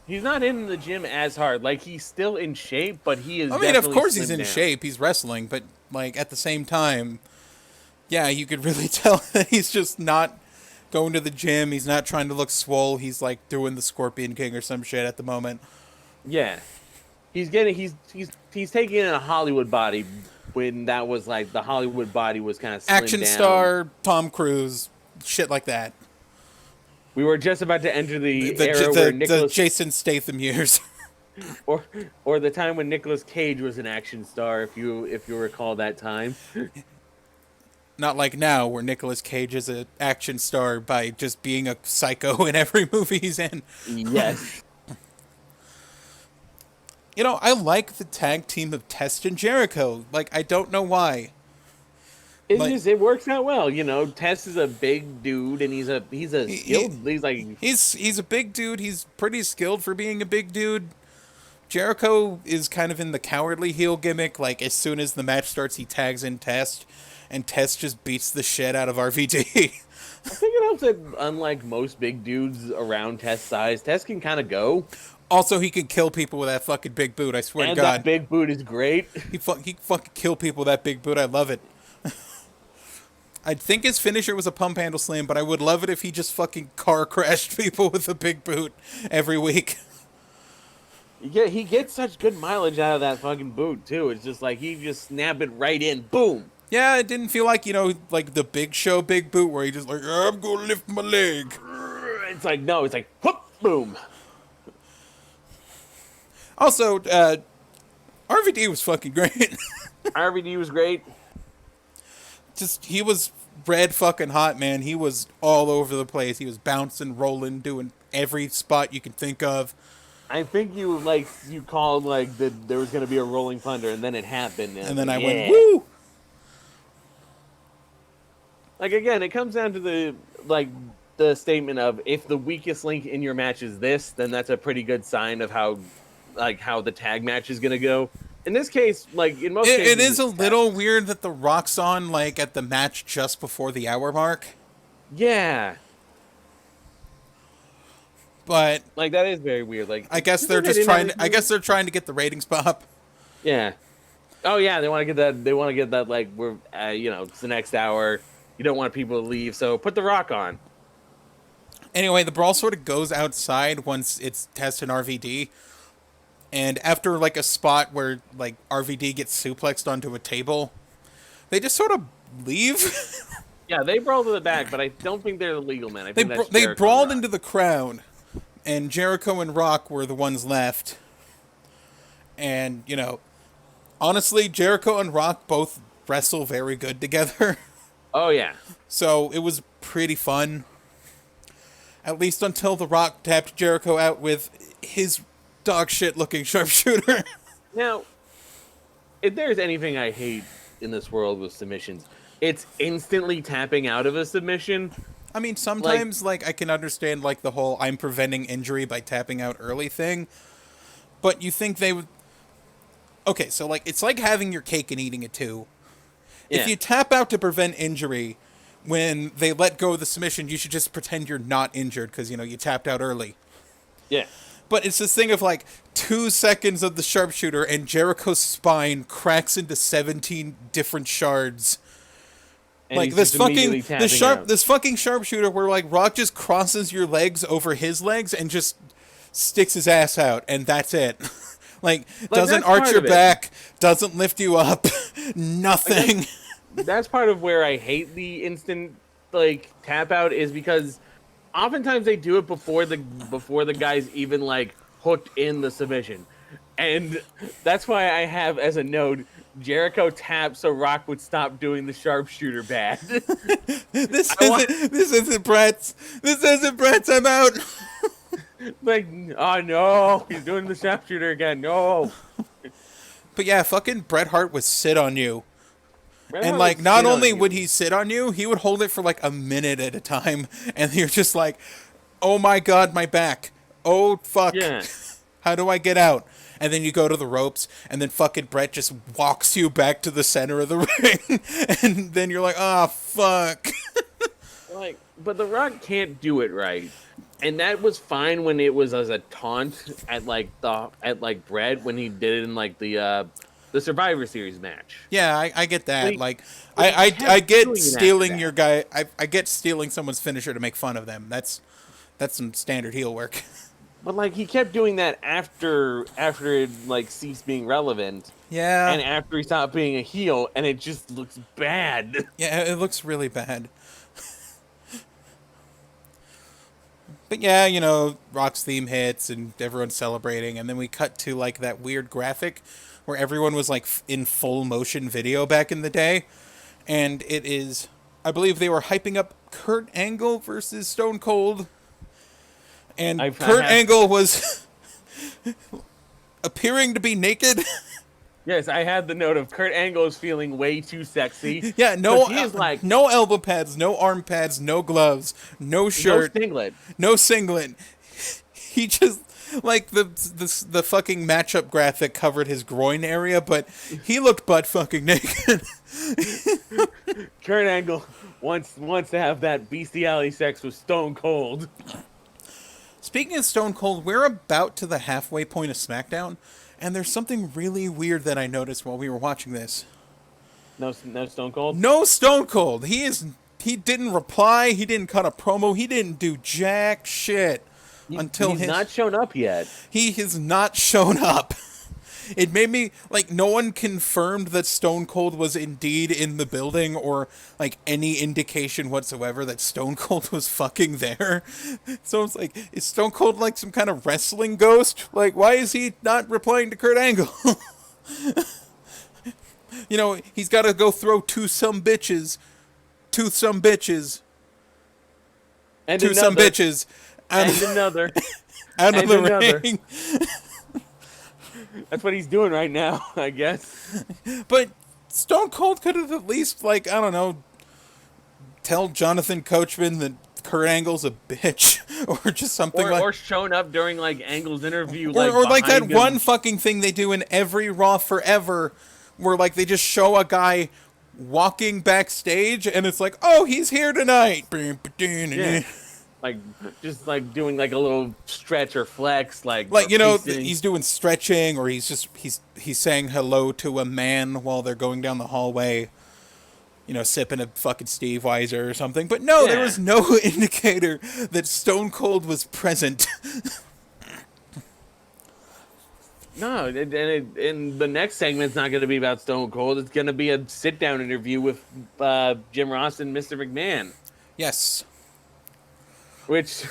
He's not in the gym as hard. Like he's still in shape, but he is of course he's in shape. He's wrestling, but like at the same time, yeah, you could really tell that he's just not going to the gym. He's not trying to look swole. He's like doing the Scorpion King or some shit at the moment. Yeah. He's taking in a Hollywood body when that was like the Hollywood body was kind of slimmed Action down. star, Tom Cruise, shit like that. We were just about to enter the era where The Nicholas Jason Statham years. or the time when Nicolas Cage was an action star, if you recall that time. Not like now, where Nicolas Cage is an action star by just being a psycho in every movie he's in. Yes. You know, I like the tag team of Test and Jericho. Like, I don't know why. It works out well, you know. Test is a big dude, and he's skilled. He's a big dude. He's pretty skilled for being a big dude. Jericho is kind of in the cowardly heel gimmick. Like, as soon as the match starts, he tags in Test, and Test just beats the shit out of RVD. I think it helps that, unlike most big dudes around Test size, Test can kind of go. Also, he can kill people with that fucking big boot. I swear to God, that big boot is great. He fucking kill people with that big boot. I love it. I think his finisher was a pump handle slam, but I would love it if he just fucking car crashed people with a big boot every week. Yeah, he gets such good mileage out of that fucking boot too. It's just like he just snap it right in, boom. Yeah, it didn't feel like, you know, like the Big Show big boot where he just like, I'm gonna lift my leg. It's like, no, it's like, whoop, boom. Also, RVD was fucking great. RVD was great. Just, he was red fucking hot, man. He was all over the place. He was bouncing, rolling, doing every spot you can think of. I think you called that there was going to be a rolling thunder, and then it happened. And then I went, woo! Like, again, it comes down to the statement of, if the weakest link in your match is this, then that's a pretty good sign of how the tag match is going to go. In this case, in most cases... It is a little weird that The Rock's on, at the match just before the hour mark. Yeah. But... that is very weird. I guess they're just trying... I guess they're trying to get the ratings pop. Yeah. Oh, yeah, they want to get that... They want to get that, we're... it's the next hour. You don't want people to leave, so put The Rock on. Anyway, the brawl sort of goes outside once it's Test and RVD. And after, a spot where, RVD gets suplexed onto a table, they just sort of leave. Yeah, they brawl to the back, but I don't think they're the legal men. I think they brawled into the crowd, and Jericho and Rock were the ones left. And, honestly, Jericho and Rock both wrestle very good together. Oh, yeah. So, it was pretty fun. At least until The Rock tapped Jericho out with his dog shit looking sharpshooter. Now, if there's anything I hate in this world with submissions, it's instantly tapping out of a submission. I mean, sometimes, I can understand, the whole I'm preventing injury by tapping out early thing. But you think they would... Okay, so, it's like having your cake and eating it, too. Yeah. If you tap out to prevent injury, when they let go of the submission, you should just pretend you're not injured, because, you tapped out early. Yeah. But it's this thing of 2 seconds of the sharpshooter and Jericho's spine cracks into 17 different shards. And this fucking sharpshooter where Rock just crosses your legs over his legs and just sticks his ass out, and that's it. Doesn't arch your back, doesn't lift you up, nothing. That's part of where I hate the instant tap out, is because oftentimes they do it before the guy's even hooked in the submission. And that's why I have as a note, Jericho tapped so Rock would stop doing the sharpshooter bad. This isn't Brett's, I'm out. Oh no, he's doing the sharpshooter again, no. But yeah, fucking Bret Hart would sit on you. And not only would he sit on you, he would hold it for a minute at a time, and you're just oh my god, my back. Oh fuck. Yeah. How do I get out? And then you go to the ropes, and then fucking Bret just walks you back to the center of the ring, and then you're oh fuck. But The Rock can't do it right. And that was fine when it was as a taunt at Bret when he did it in the Survivor Series match. Yeah, I get that. I get stealing your guy. I get stealing someone's finisher to make fun of them. That's some standard heel work. But he kept doing that after it ceased being relevant. Yeah. and after he stopped being a heel, and it just looks bad. Yeah, it looks really bad. But yeah, you know, Rock's theme hits and everyone's celebrating, and then we cut to like that weird graphic where everyone was like in full motion video back in the day, and it is, I believe they were hyping up Kurt Angle versus Stone Cold, and Kurt Angle was appearing to be naked. Yes, I had the note of Kurt Angle is feeling way too sexy. Yeah, no, he is like no elbow pads, no arm pads, no gloves, no shirt, no singlet. no singlet. He just like the fucking matchup graphic covered his groin area, but he looked butt fucking naked. Kurt Angle wants to have that bestiality sex with Stone Cold. Speaking of Stone Cold, we're about to the halfway point of SmackDown, and there's something really weird that I noticed while we were watching this. No Stone Cold? No Stone Cold. He didn't reply, he didn't cut a promo, he didn't do jack shit until he's not shown up yet. He has not shown up. It made me, like, no one confirmed that Stone Cold was indeed in the building or, like, any indication whatsoever that Stone Cold was fucking there. So it's like, is Stone Cold, like, some kind of wrestling ghost? Like, why is he not replying to Kurt Angle? You know, he's got to go throw some bitches, and another, out of the ring. That's what he's doing right now, I guess. But Stone Cold could have at least, like, I don't know, tell Jonathan Coachman that Kurt Angle's a bitch, or just something or shown up during, like, Angle's interview, or like that one fucking thing they do in every Raw Forever, where, like, they just show a guy walking backstage, and it's like, oh, he's here tonight. Yeah. Like, just, like, doing, like, a little stretch or flex, like, you know, he's doing stretching, or he's saying hello to a man while they're going down the hallway, you know, sipping a fucking Steve Weiser or something. But no, there was no indicator that Stone Cold was present. No, and the next segment's not going to be about Stone Cold. It's going to be a sit-down interview with Jim Ross and Mr. McMahon. Yes. Which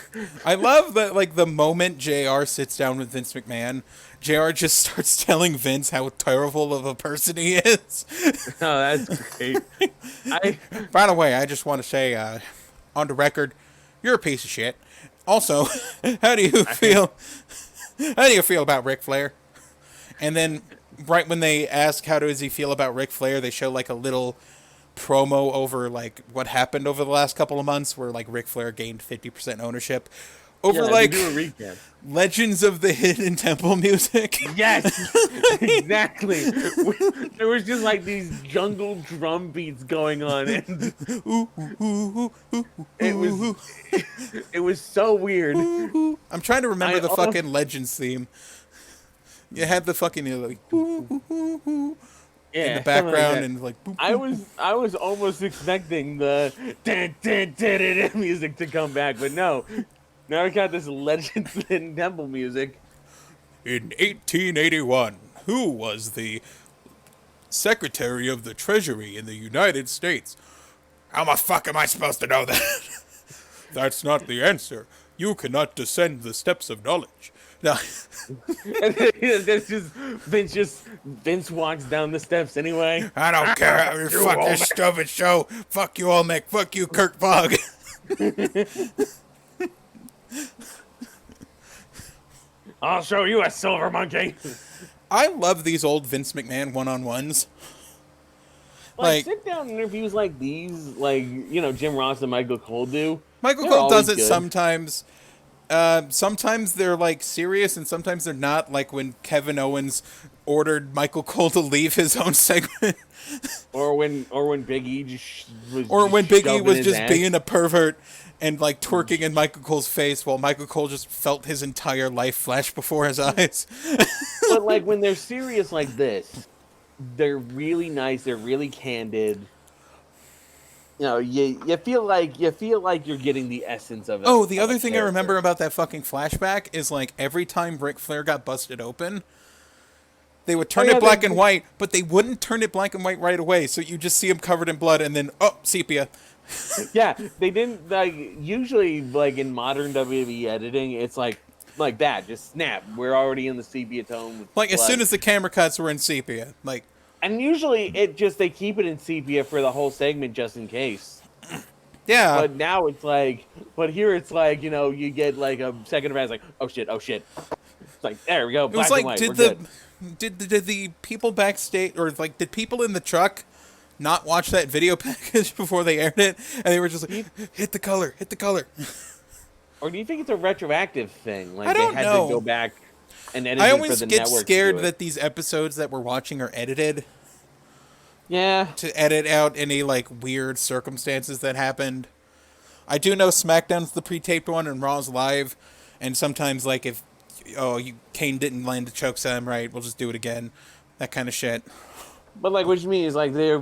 I love that, like, the moment JR sits down with Vince McMahon, JR just starts telling Vince how terrible of a person he is. Oh, that's great. By the way, I just want to say, on the record, you're a piece of shit. Also, how do you feel? How do you feel about Ric Flair? And then, right when they ask how does he feel about Ric Flair, they show, like, a little promo over, like, what happened over the last couple of months, where, like, Ric Flair gained 50% ownership over, like, do a recap. Legends of the Hidden Temple music. Yes, exactly. There was just, like, these jungle drum beats going on, and it was so weird. I'm trying to remember the fucking Legends theme. You had the fucking, you know, like, in the background, like, and like boop, boop. I was almost expecting the music to come back, but no. Now we got this Legends in Temple music. In 1881, who was the Secretary of the Treasury in the United States? How the fuck am I supposed to know that? That's not the answer. You cannot descend the steps of knowledge. No. That's just Vince walks down the steps anyway. I don't care how you fuck this stupid show. Fuck you, Olmec. Fuck you, Kirk Bog. I'll show you a silver monkey. I love these old Vince McMahon one-on-ones. Like sit-down interviews like these, like, you know, Jim Ross and Michael Cole do. Michael Cole does it sometimes. Sometimes they're, like, serious, and sometimes they're not, like when Kevin Owens ordered Michael Cole to leave his own segment. or when Big E just was being a pervert and, like, twerking in Michael Cole's face while Michael Cole just felt his entire life flash before his eyes. But, like, when they're serious like this, they're really nice, they're really candid. You know, you feel like you're getting the essence of it. Oh, the other thing I remember about that fucking flashback is, like, every time Ric Flair got busted open, They would turn it black and white, but they wouldn't turn it black and white right away. So you just see him covered in blood, and then sepia. Yeah, they didn't like. Usually, like in modern WWE editing, it's like that. Just snap. We're already in the sepia tone. With Like blood. as soon as the camera cuts, we're in sepia. Like, and usually they keep it in sepia for the whole segment just in case. yeah. But now it's like, here it's like, you get like a second of it's like, oh shit. It's like, there we go. It was Black like, and white. did the people backstage, or like, did people in the truck not watch that video package before they aired it, and they were just like, hit the color. Or do you think it's a retroactive thing? Like I don't they had know. to go back and edit I it for always the get network scared to do it. that these episodes that we're watching are edited. Yeah. To edit out any like weird circumstances that happened. I do know SmackDown's the pre-taped one and Raw's live, and sometimes like if Kane didn't land the chokeslam right, we'll just do it again. That kind of shit. But like, what you mean is like they're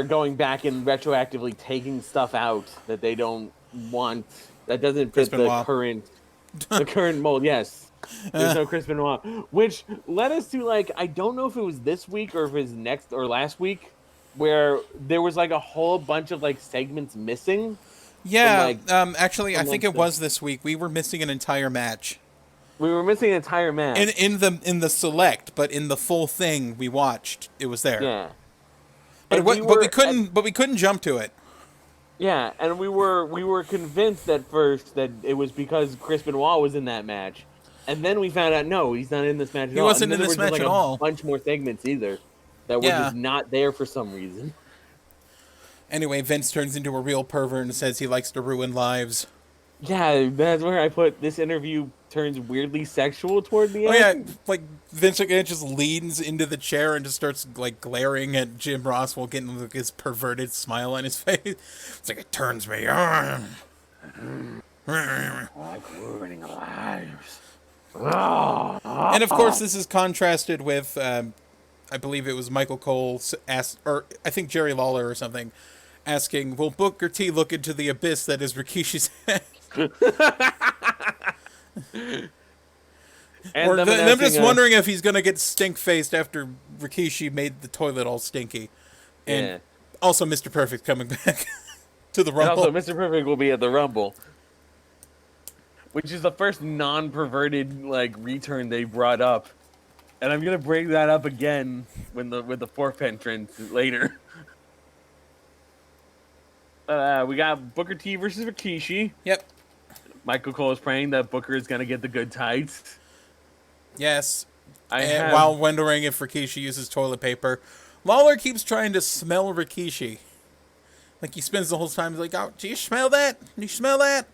going back and retroactively taking stuff out that they don't want, that doesn't fit the current mold. Yes, there's no Chris Benoit, which led us to like, I don't know if it was this week or if it was next or last week, where there was like a whole bunch of like segments missing. Yeah, actually, I think it was this week. We were missing an entire match. We were missing an entire match. In the select, but in the full thing we watched, it was there. Yeah. But we couldn't jump to it. Yeah, and we were convinced at first that it was because Chris Benoit was in that match, and then we found out no, he's not in this match at all. He wasn't in this match at all. A bunch more segments either that were just not there for some reason. Anyway, Vince turns into a real pervert and says he likes to ruin lives. Yeah, that's where I put this interview turns weirdly sexual toward the end. Oh yeah, like Vince McMahon just leans into the chair and just starts like glaring at Jim Ross while getting like, his perverted smile on his face. It's like, it turns me on. Like ruining lives. And of course, this is contrasted with, I believe it was Michael Cole asked, or I think Jerry Lawler or something, asking, "Will Booker T look into the abyss that is Rikishi's head?" And or I'm just wondering if he's gonna get stink-faced after Rikishi made the toilet all stinky. And also Mr. Perfect coming back to the Rumble. And also Mr. Perfect will be at the Rumble, which is the first non-perverted like return they brought up, and I'm gonna bring that up again with the fourth entrance later. We got Booker T versus Rikishi. Yep. Michael Cole is praying that Booker is gonna get the good tights. Yes. While wondering if Rikishi uses toilet paper. Lawler keeps trying to smell Rikishi. Like, he spends the whole time like, "Oh, do you smell that? Do you smell that?"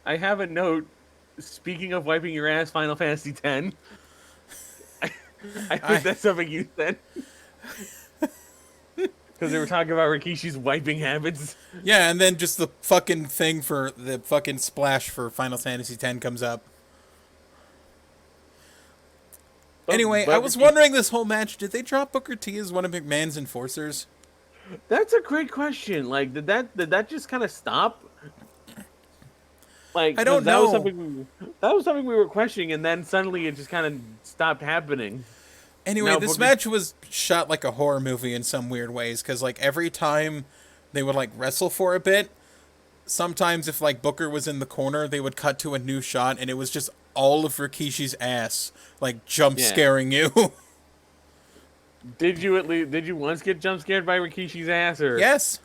I have a note. Speaking of wiping your ass, Final Fantasy X. I think that's something you said. Because they were talking about Rikishi's wiping habits. Yeah, and then just the fucking thing for the fucking splash for Final Fantasy X comes up. Anyway, I was wondering this whole match, did they drop Booker T as one of McMahon's enforcers? That's a great question. Like, did that just kind of stop? Like, I don't know. That was something we were questioning, and then suddenly it just kind of stopped happening. Anyway, this match was shot like a horror movie in some weird ways, because like every time they would like wrestle for a bit, sometimes if like Booker was in the corner, they would cut to a new shot, and it was just all of Rikishi's ass, like jump scaring you. Did you once get jump scared by Rikishi's ass, or? Yes.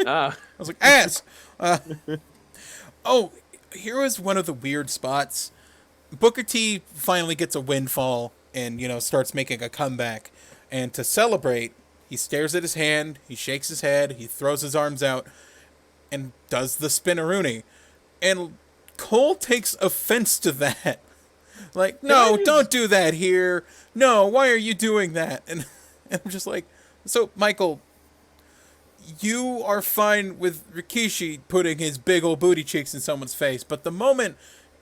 I was like, ass. Oh, here was one of the weird spots. Booker T finally gets a windfall and, starts making a comeback. And to celebrate, he stares at his hand, he shakes his head, he throws his arms out, and does the spinneroonie. And Cole takes offense to that. Like, no, don't do that here. No, why are you doing that? And I'm just like, so, Michael, you are fine with Rikishi putting his big old booty cheeks in someone's face, but the moment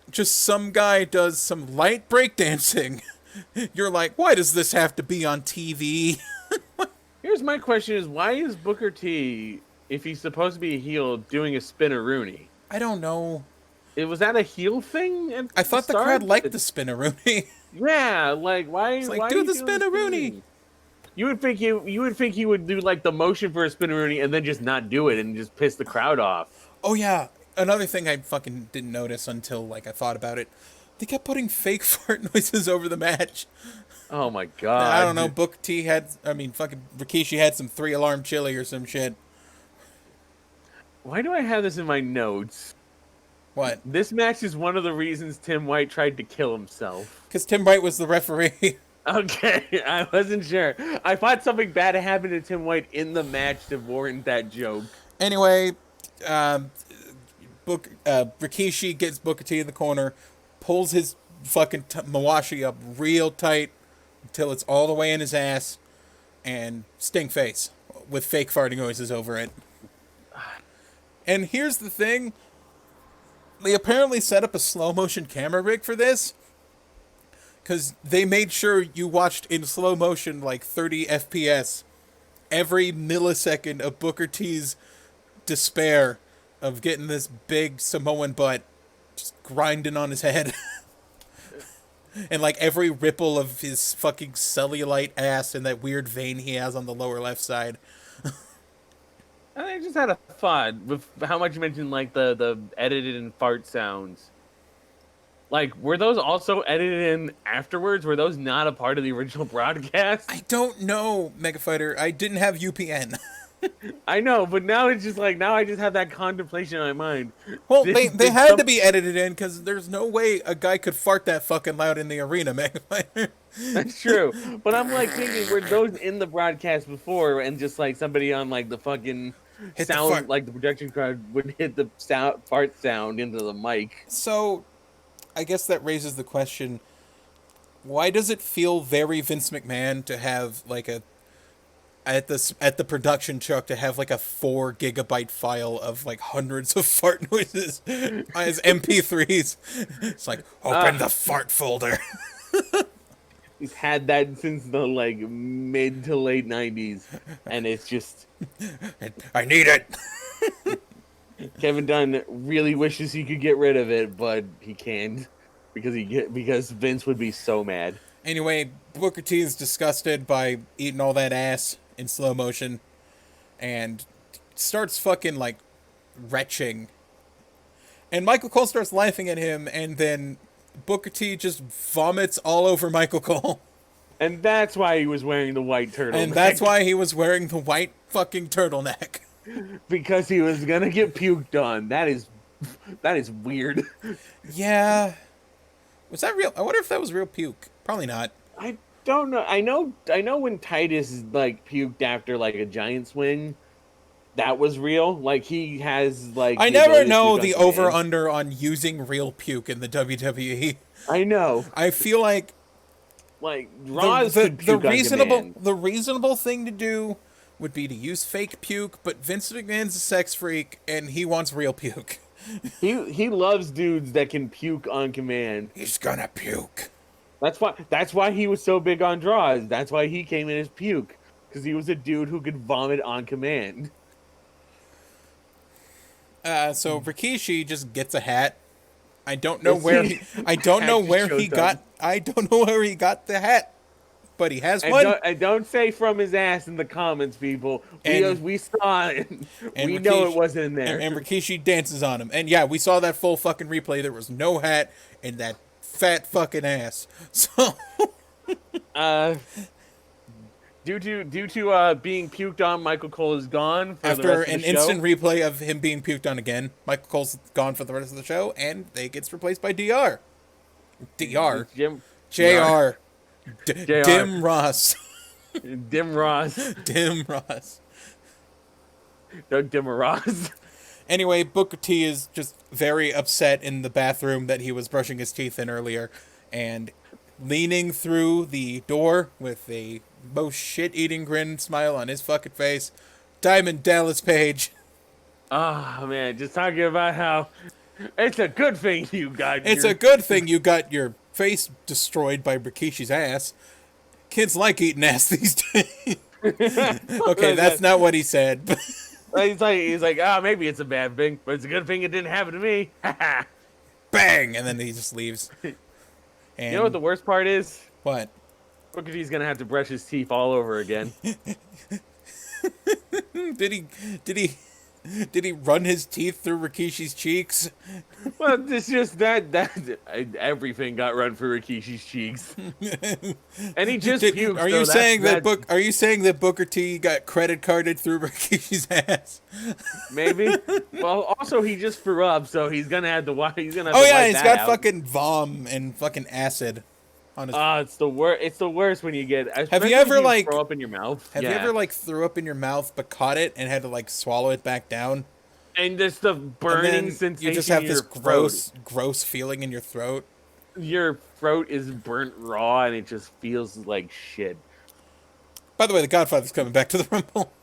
just some guy does some light breakdancing, you're like, why does this have to be on TV? Here's my question: is why is Booker T, if he's supposed to be a heel, doing a spinneroonie? I don't know. Was that a heel thing at I the thought the start? crowd liked the spinaroonie. Yeah, like why? It's like, Why are do you the doing the spinaroonie. spinaroonie? You would think he would do like the motion for a spinaroonie and then just not do it and just piss the crowd off. Oh yeah, another thing I fucking didn't notice until like I thought about it. They kept putting fake fart noises over the match. Oh my I don't know. god! Fucking Rikishi had some 3-alarm chili or some shit. Why do I have this in my notes? What? This match is one of the reasons Tim White tried to kill himself. Because Tim Bright was the referee. Okay, I wasn't sure. I thought something bad happened to Tim White in the match to warrant that joke. Anyway, Rikishi gets Booker T in the corner, pulls his fucking Mawashi up real tight until it's all the way in his ass, and stink face with fake farting noises over it. And here's the thing. They apparently set up a slow motion camera rig for this. Because they made sure you watched in slow motion, like 30 FPS, every millisecond of Booker T's despair of getting this big Samoan butt just grinding on his head. And like every ripple of his fucking cellulite ass and that weird vein he has on the lower left side. I just had a thought with how much you mentioned like the edited and fart sounds. Like, were those also edited in afterwards? Were those not a part of the original broadcast? I don't know, Mega Fighter. I didn't have UPN. I know, but now it's just like, now I just have that contemplation in my mind. Well, they had to be edited in because there's no way a guy could fart that fucking loud in the arena, Mega Fighter. That's true. But I'm like thinking, were those in the broadcast before and just like somebody on like the fucking Hit the sound, fart. like the projection card would hit the fart sound into the mic? So, I guess that raises the question, why does it feel very Vince McMahon to have like at the production truck to have like a 4 gigabyte file of like hundreds of fart noises as MP3s? It's like, open the fart folder. He's had that since the like mid to late 90s, and it's just I need it. Kevin Dunn really wishes he could get rid of it, but he can't because Vince would be so mad. Anyway, Booker T is disgusted by eating all that ass in slow motion and starts fucking like retching. And Michael Cole starts laughing at him, and then Booker T just vomits all over Michael Cole. And that's why he was wearing the white turtleneck. And that's why he was wearing the white fucking turtleneck. Because he was gonna get puked on. That is weird. Yeah. Was that real? I wonder if that was real puke. Probably not. I don't know. I know when Titus like puked after like a giant swing, that was real. Like he has like I never know the over under on using real puke in the WWE. I know. I feel like Ross could puke on command. the reasonable thing to do would be to use fake puke, but Vince McMahon's a sex freak and he wants real puke. He loves dudes that can puke on command. He's gonna puke. That's why he was so big on draws. That's why he came in as puke, because he was a dude who could vomit on command. So Rikishi just gets a hat. I don't know where he got the hat, but he has one. Don't say from his ass in the comments, people. We saw it. And we know it wasn't in there. And Rikishi dances on him. And yeah, we saw that full fucking replay. There was no hat in that fat fucking ass. So due to being puked on, Michael Cole is gone for the after rest of an the show. instant replay of him being puked on again, Michael Cole's gone for the rest of the show, and they gets replaced by DR. JR. Dim Ross. Dim Ross. Dim Ross. Doug Ross. Anyway, Booker T is just very upset in the bathroom that he was brushing his teeth in earlier, and leaning through the door with a most shit-eating grin smile on his fucking face, Diamond Dallas Page. Oh, man, just talking about how it's a good thing you got a good thing you got your face destroyed by Rikishi's ass. Kids like eating ass these days. Okay, that's not what he said. He's like, maybe it's a bad thing, but it's a good thing it didn't happen to me. bang, and then he just leaves. And You know what the worst part is? what? Booker T's gonna have to brush his teeth all over again. Did he? Did he? Did he run his teeth through Rikishi's cheeks? Well, it's just that everything got run through Rikishi's cheeks, and he just puked. Are you saying that Are you saying that Booker T got credit carded through Rikishi's ass? Maybe. Well, also he just threw up, so he's gonna have to wipe. He's gonna. Oh yeah, wipe he's that got out. fucking vom and fucking acid on his. It's the worst. It's the worst when you get. Have you ever like throw up in your mouth? Have you ever like threw up in your mouth but caught it and had to like swallow it back down? And there's the burning sensation. You just have this gross feeling in your throat. Your throat is burnt raw, and it just feels like shit. By the way, the Godfather's coming back to the Rumble.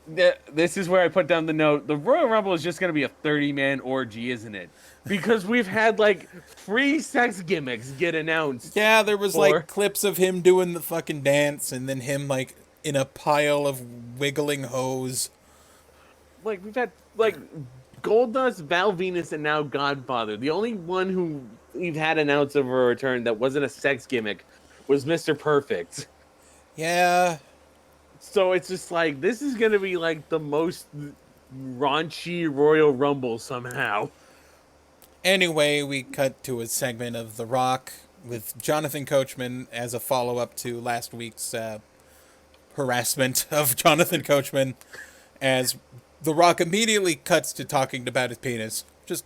This is where I put down the note. The Royal Rumble is just going to be a 30-man orgy, isn't it? Because we've had, like, 3 sex gimmicks get announced. Yeah, there was, like, clips of him doing the fucking dance, and then him, like, in a pile of wiggling hose. Like, we've had, like, Goldust, Val Venus, and now Godfather. The only one who we've had announced of a return that wasn't a sex gimmick was Mr. Perfect. Yeah. So it's just like, this is going to be like the most raunchy Royal Rumble somehow. Anyway, we cut to a segment of The Rock with Jonathan Coachman as a follow-up to last week's harassment of Jonathan Coachman, as The Rock immediately cuts to talking about his penis. Just,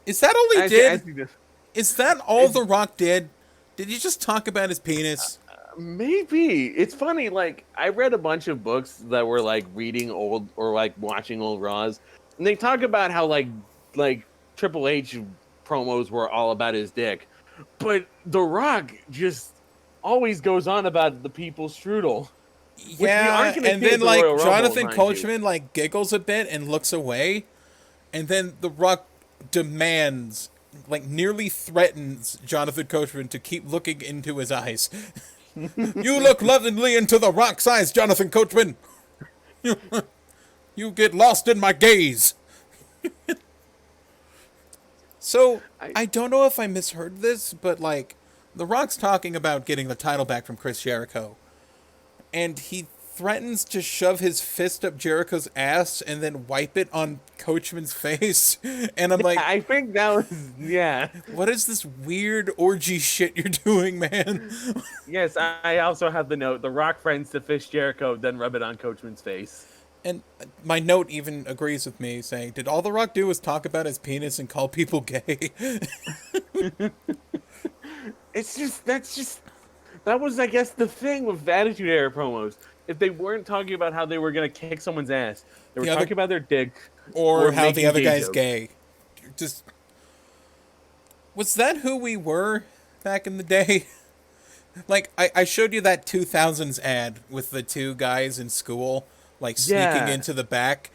is that all he did? Is that all The Rock did? Did he just talk about his penis? Maybe. It's funny, like, I read a bunch of books that were, like, reading old, or, like, watching old Raws, and they talk about how, like, Triple H promos were all about his dick. But The Rock just always goes on about the people's strudel. Yeah, and then, like, Jonathan Coachman, like, giggles a bit and looks away, and then The Rock demands, like, nearly threatens Jonathan Coachman to keep looking into his eyes. You look lovingly into The Rock's eyes, Jonathan Coachman. You get lost in my gaze. So, I don't know if I misheard this, but, like, The Rock's talking about getting the title back from Chris Jericho. And he threatens to shove his fist up Jericho's ass and then wipe it on Coachman's face. And I'm like, I think that was, yeah. What is this weird orgy shit you're doing, man? Yes, I also have the note. The Rock friends to fish Jericho, then rub it on Coachman's face. And my note even agrees with me, saying, did all The Rock do was talk about his penis and call people gay? That was, I guess, the thing with Attitude Era promos. If they weren't talking about how they were going to kick someone's ass, they were talking about their dick. Or how the other guy's gay. Just, was that who we were back in the day? Like, I showed you that 2000s ad with the 2 guys in school, like, sneaking into the back,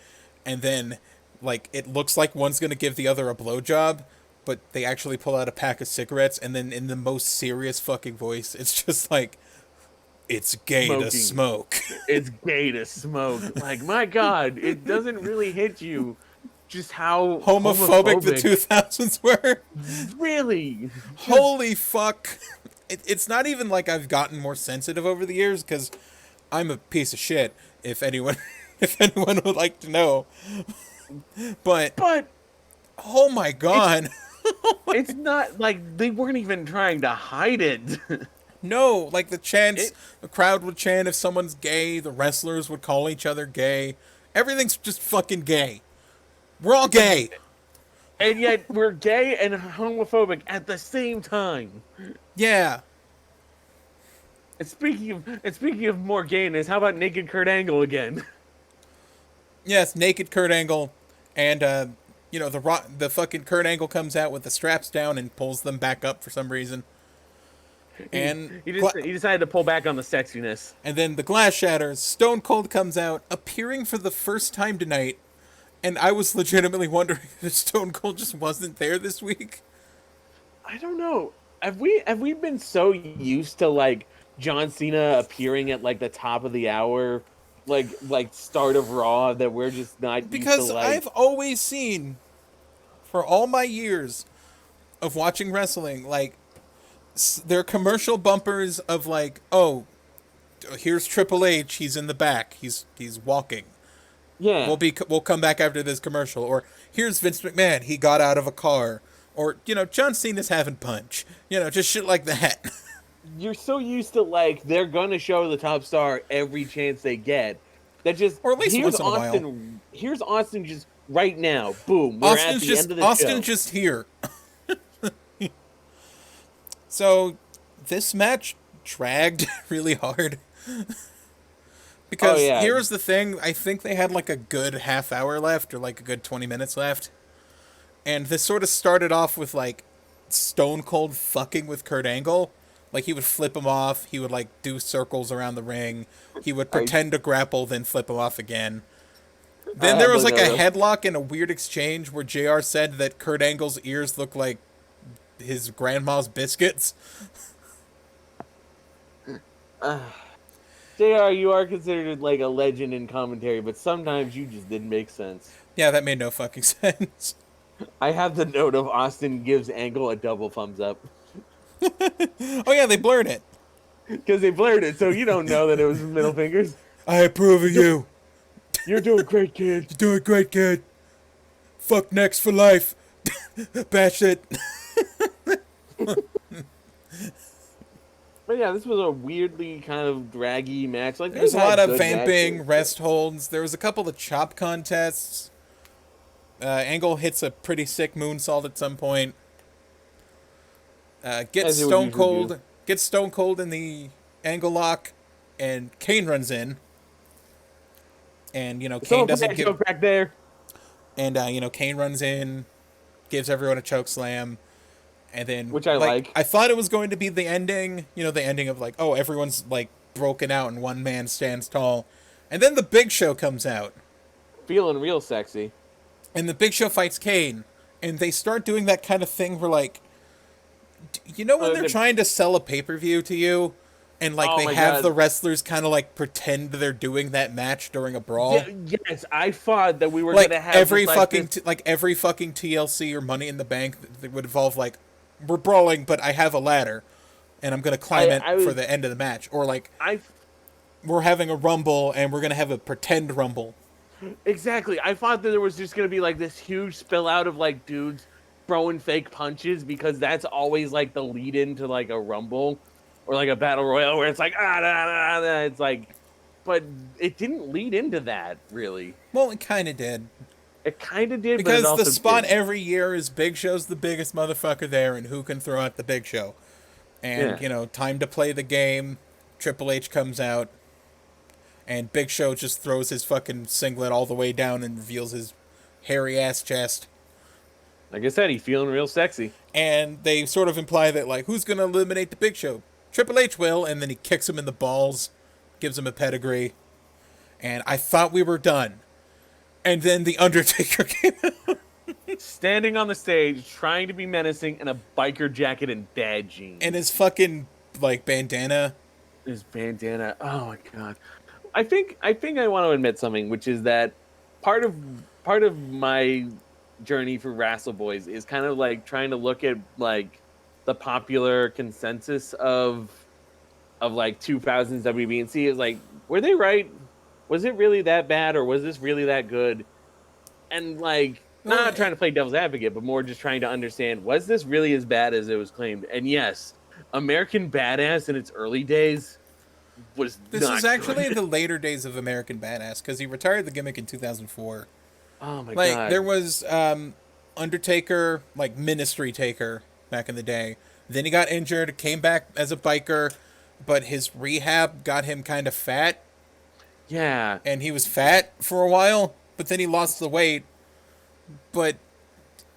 and then, like, it looks like one's going to give the other a blowjob, but they actually pull out a pack of cigarettes, and then in the most serious fucking voice, it's just like, it's gay to smoke. It's gay to smoke. Like, my God, it doesn't really hit you just how homophobic the 2000s were. Really? Holy fuck. It's not even like I've gotten more sensitive over the years, because I'm a piece of shit, if anyone would like to know. But oh my God. It's not like they weren't even trying to hide it. No, like the chants, the crowd would chant if someone's gay, the wrestlers would call each other gay. Everything's just fucking gay. We're all gay. And yet we're gay and homophobic at the same time. Yeah. And speaking of more gayness, how about Naked Kurt Angle again? Yes, Naked Kurt Angle, and you know, the fucking Kurt Angle comes out with the straps down and pulls them back up for some reason. And he decided to pull back on the sexiness. And then the glass shatters. Stone Cold comes out, appearing for the first time tonight, and I was legitimately wondering if Stone Cold just wasn't there this week. I don't know. Have we been so used to, like, John Cena appearing at, like, the top of the hour, like start of Raw, that we're just not because used to, like... I've always seen, for all my years, of watching wrestling. Like, there are commercial bumpers of like, oh, here's Triple H. He's in the back. He's walking. Yeah. We'll come back after this commercial. Or here's Vince McMahon. He got out of a car. Or John Cena's having punch. Just shit like that. You're so used to like they're gonna show the top star every chance they get. That just Or at least once in a while. Here's Austin just right now. Boom. We're at the end of the show. Austin's just here. So this match dragged really hard. Because here's the thing, I think they had like a good half hour left, or like a good 20 minutes left. And this sort of started off with like Stone Cold fucking with Kurt Angle. Like, he would flip him off, he would like do circles around the ring, he would pretend to grapple, then flip him off again. Then there was like a headlock and a weird exchange where JR said that Kurt Angle's ears look like his grandma's biscuits. JR, you are considered like a legend in commentary, but sometimes you just didn't make sense. Yeah, that made no fucking sense. I have the note of Austin gives Angle a double thumbs up. Oh yeah, they blurred it. Because they blurred it, so you don't know that it was middle fingers. I approve of you. You're doing great, kid. You're doing great, kid. Fuck next for life. Bash it. But yeah, this was a weirdly kind of draggy match. Like, there's a lot of vamping, rest holds. There was a couple of chop contests. Angle hits a pretty sick moonsault at some point. Gets Stone Cold in the angle lock, and Kane runs in. And Kane doesn't give back there. And Kane runs in, gives everyone a choke slam. And then, which I like. I thought it was going to be the ending, the ending of like, oh, everyone's like broken out and one man stands tall. And then the Big Show comes out. Feeling real sexy. And the Big Show fights Kane. And they start doing that kind of thing where like, when they're trying to sell a pay-per-view to you, and like they have the wrestlers kind of like pretend they're doing that match during a brawl. Yeah, yes, I thought that we were like gonna have every fucking every fucking TLC or Money in the Bank that would involve like, we're brawling, but I have a ladder, and I'm gonna climb it for the end of the match, or like we're having a rumble and we're gonna have a pretend rumble. Exactly, I thought that there was just gonna be like this huge spill out of like dudes throwing fake punches, because that's always like the lead into like a rumble or like a battle royal where it's like it's like, but it didn't lead into that really. Well, it kind of did. It kind of did, because but it also the spot every year is Big Show's the biggest motherfucker there, and who can throw out the Big Show. And time to play the game. Triple H comes out, and Big Show just throws his fucking singlet all the way down and reveals his hairy ass chest. Like I said, he's feeling real sexy. And they sort of imply that, like, who's going to eliminate the Big Show? Triple H will, and then he kicks him in the balls, gives him a pedigree. And I thought we were done. And then The Undertaker came out. Standing on the stage, trying to be menacing in a biker jacket and dad jeans. And his fucking, like, bandana. His bandana. Oh, my God. I think I want to admit something, which is that part of my journey for WRASSLEBOYS is kind of like trying to look at like the popular consensus of like 2000s WB and see is like, were they right? Was it really that bad, or was this really that good? And like, not trying to play devil's advocate, but more just trying to understand, was this really as bad as it was claimed? And yes, American Badass in its early days was this not is actually good. the later days of American Badass, because he retired the gimmick in 2004. Oh my like, God. There was Undertaker, like Ministry Taker back in the day. Then he got injured, came back as a biker, but his rehab got him kind of fat. Yeah. And he was fat for a while, but then he lost the weight. But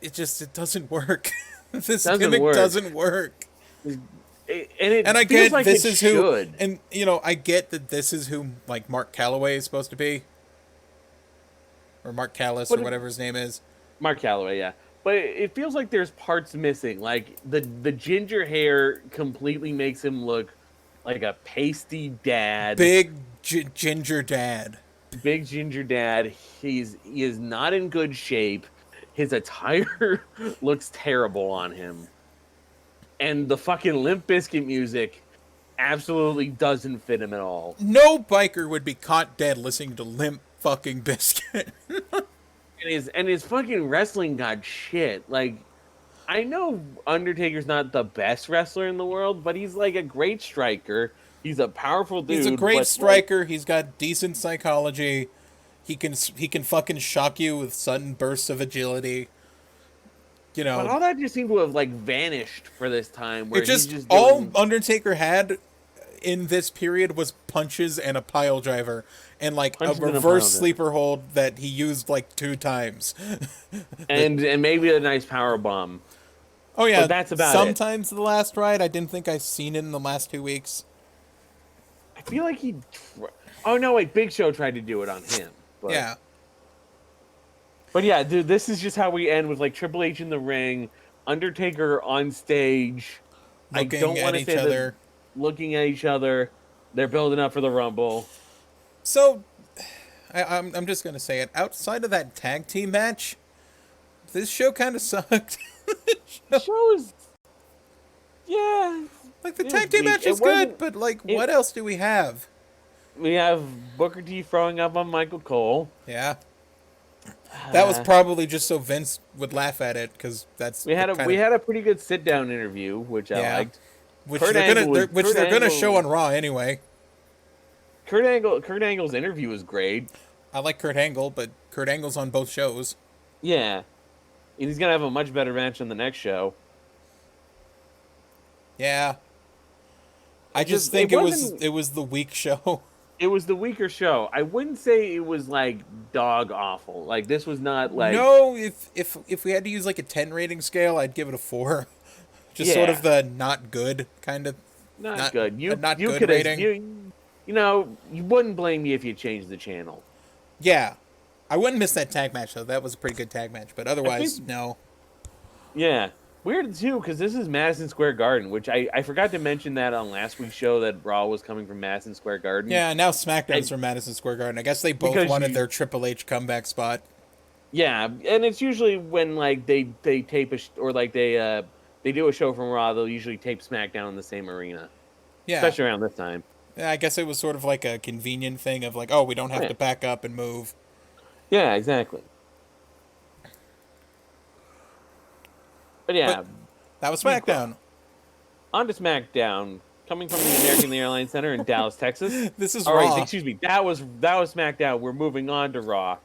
it doesn't work. This gimmick doesn't work. And I get like this is should. who, and I get that this is who like Mark Calloway is supposed to be. Or Mark Callis, or whatever his name is. Mark Calloway, yeah. But it feels like there's parts missing. Like, the ginger hair completely makes him look like a pasty dad. Big ginger dad. Big ginger dad. He is not in good shape. his attire looks terrible on him. And the fucking Limp Bizkit music absolutely doesn't fit him at all. No biker would be caught dead listening to Limp fucking Bizkit. And his fucking wrestling got shit. Like, I know Undertaker's not the best wrestler in the world, but he's like a great striker. He's a powerful dude. He's a great striker. He's got decent psychology. He can fucking shock you with sudden bursts of agility. You know, but all that just seemed to have like vanished for this time. Where it just, he's just all doing... Undertaker had in this period was punches and a pile driver and like a reverse sleeper hold that he used like 2 times. and maybe a nice power bomb. Oh yeah, but that's about sometimes the last ride. I didn't think I've seen it in the last 2 weeks. I feel like he. Oh no! Wait, Big Show tried to do it on him. But... yeah. But yeah, dude, this is just how we end with like Triple H in the ring, Undertaker on stage. Looking I don't want to say other. Looking at each other. They're building up for the Rumble. So, I'm just gonna say it. Outside of that tag team match, this show kind of sucked. The show is, yeah. Like the tag team match is good, but like, what else do we have? We have Booker T throwing up on Michael Cole. Yeah. That was probably just so Vince would laugh at it, because that's we had a pretty good sit down interview, which I liked. Which they're gonna show on Raw anyway. Kurt Angle's interview was great. I like Kurt Angle, but Kurt Angle's on both shows. Yeah, and he's gonna have a much better match on the next show. Yeah, I just think it was the weak show. It was the weaker show. I wouldn't say it was like dog awful. Like this was not like no. If we had to use like a 10 rating scale, I'd give it a 4. Just sort of the not good kind of. Not good. You good could rating. You know, you wouldn't blame me if you changed the channel. Yeah, I wouldn't miss that tag match though. That was a pretty good tag match. But otherwise, no. Yeah. Weird, too, because this is Madison Square Garden, which I forgot to mention that on last week's show that Raw was coming from Madison Square Garden. Yeah, now SmackDown's from Madison Square Garden. I guess they both wanted their Triple H comeback spot. Yeah, and it's usually when like they tape they do a show from Raw, they'll usually tape SmackDown in the same arena. Yeah. Especially around this time. Yeah, I guess it was sort of like a convenient thing of like, oh, we don't have to back up and move. Yeah, exactly. But yeah, that was SmackDown. On to SmackDown, coming from the American Airlines Center in Dallas, Texas. This is Raw. Right, excuse me. That was SmackDown. We're moving on to Raw.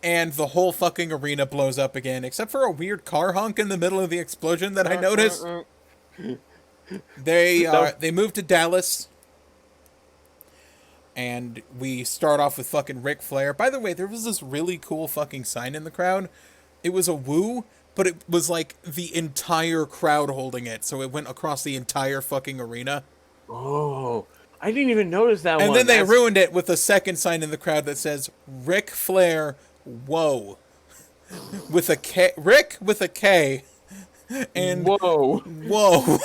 And the whole fucking arena blows up again, except for a weird car honk in the middle of the explosion that I noticed. They moved to Dallas, and we start off with fucking Ric Flair. By the way, there was this really cool fucking sign in the crowd. It was a woo, but it was like the entire crowd holding it, so it went across the entire fucking arena. Oh, I didn't even notice that one. And then they ruined it with a second sign in the crowd that says Ric Flair, whoa. With a K. Rick with a K. And whoa. Whoa.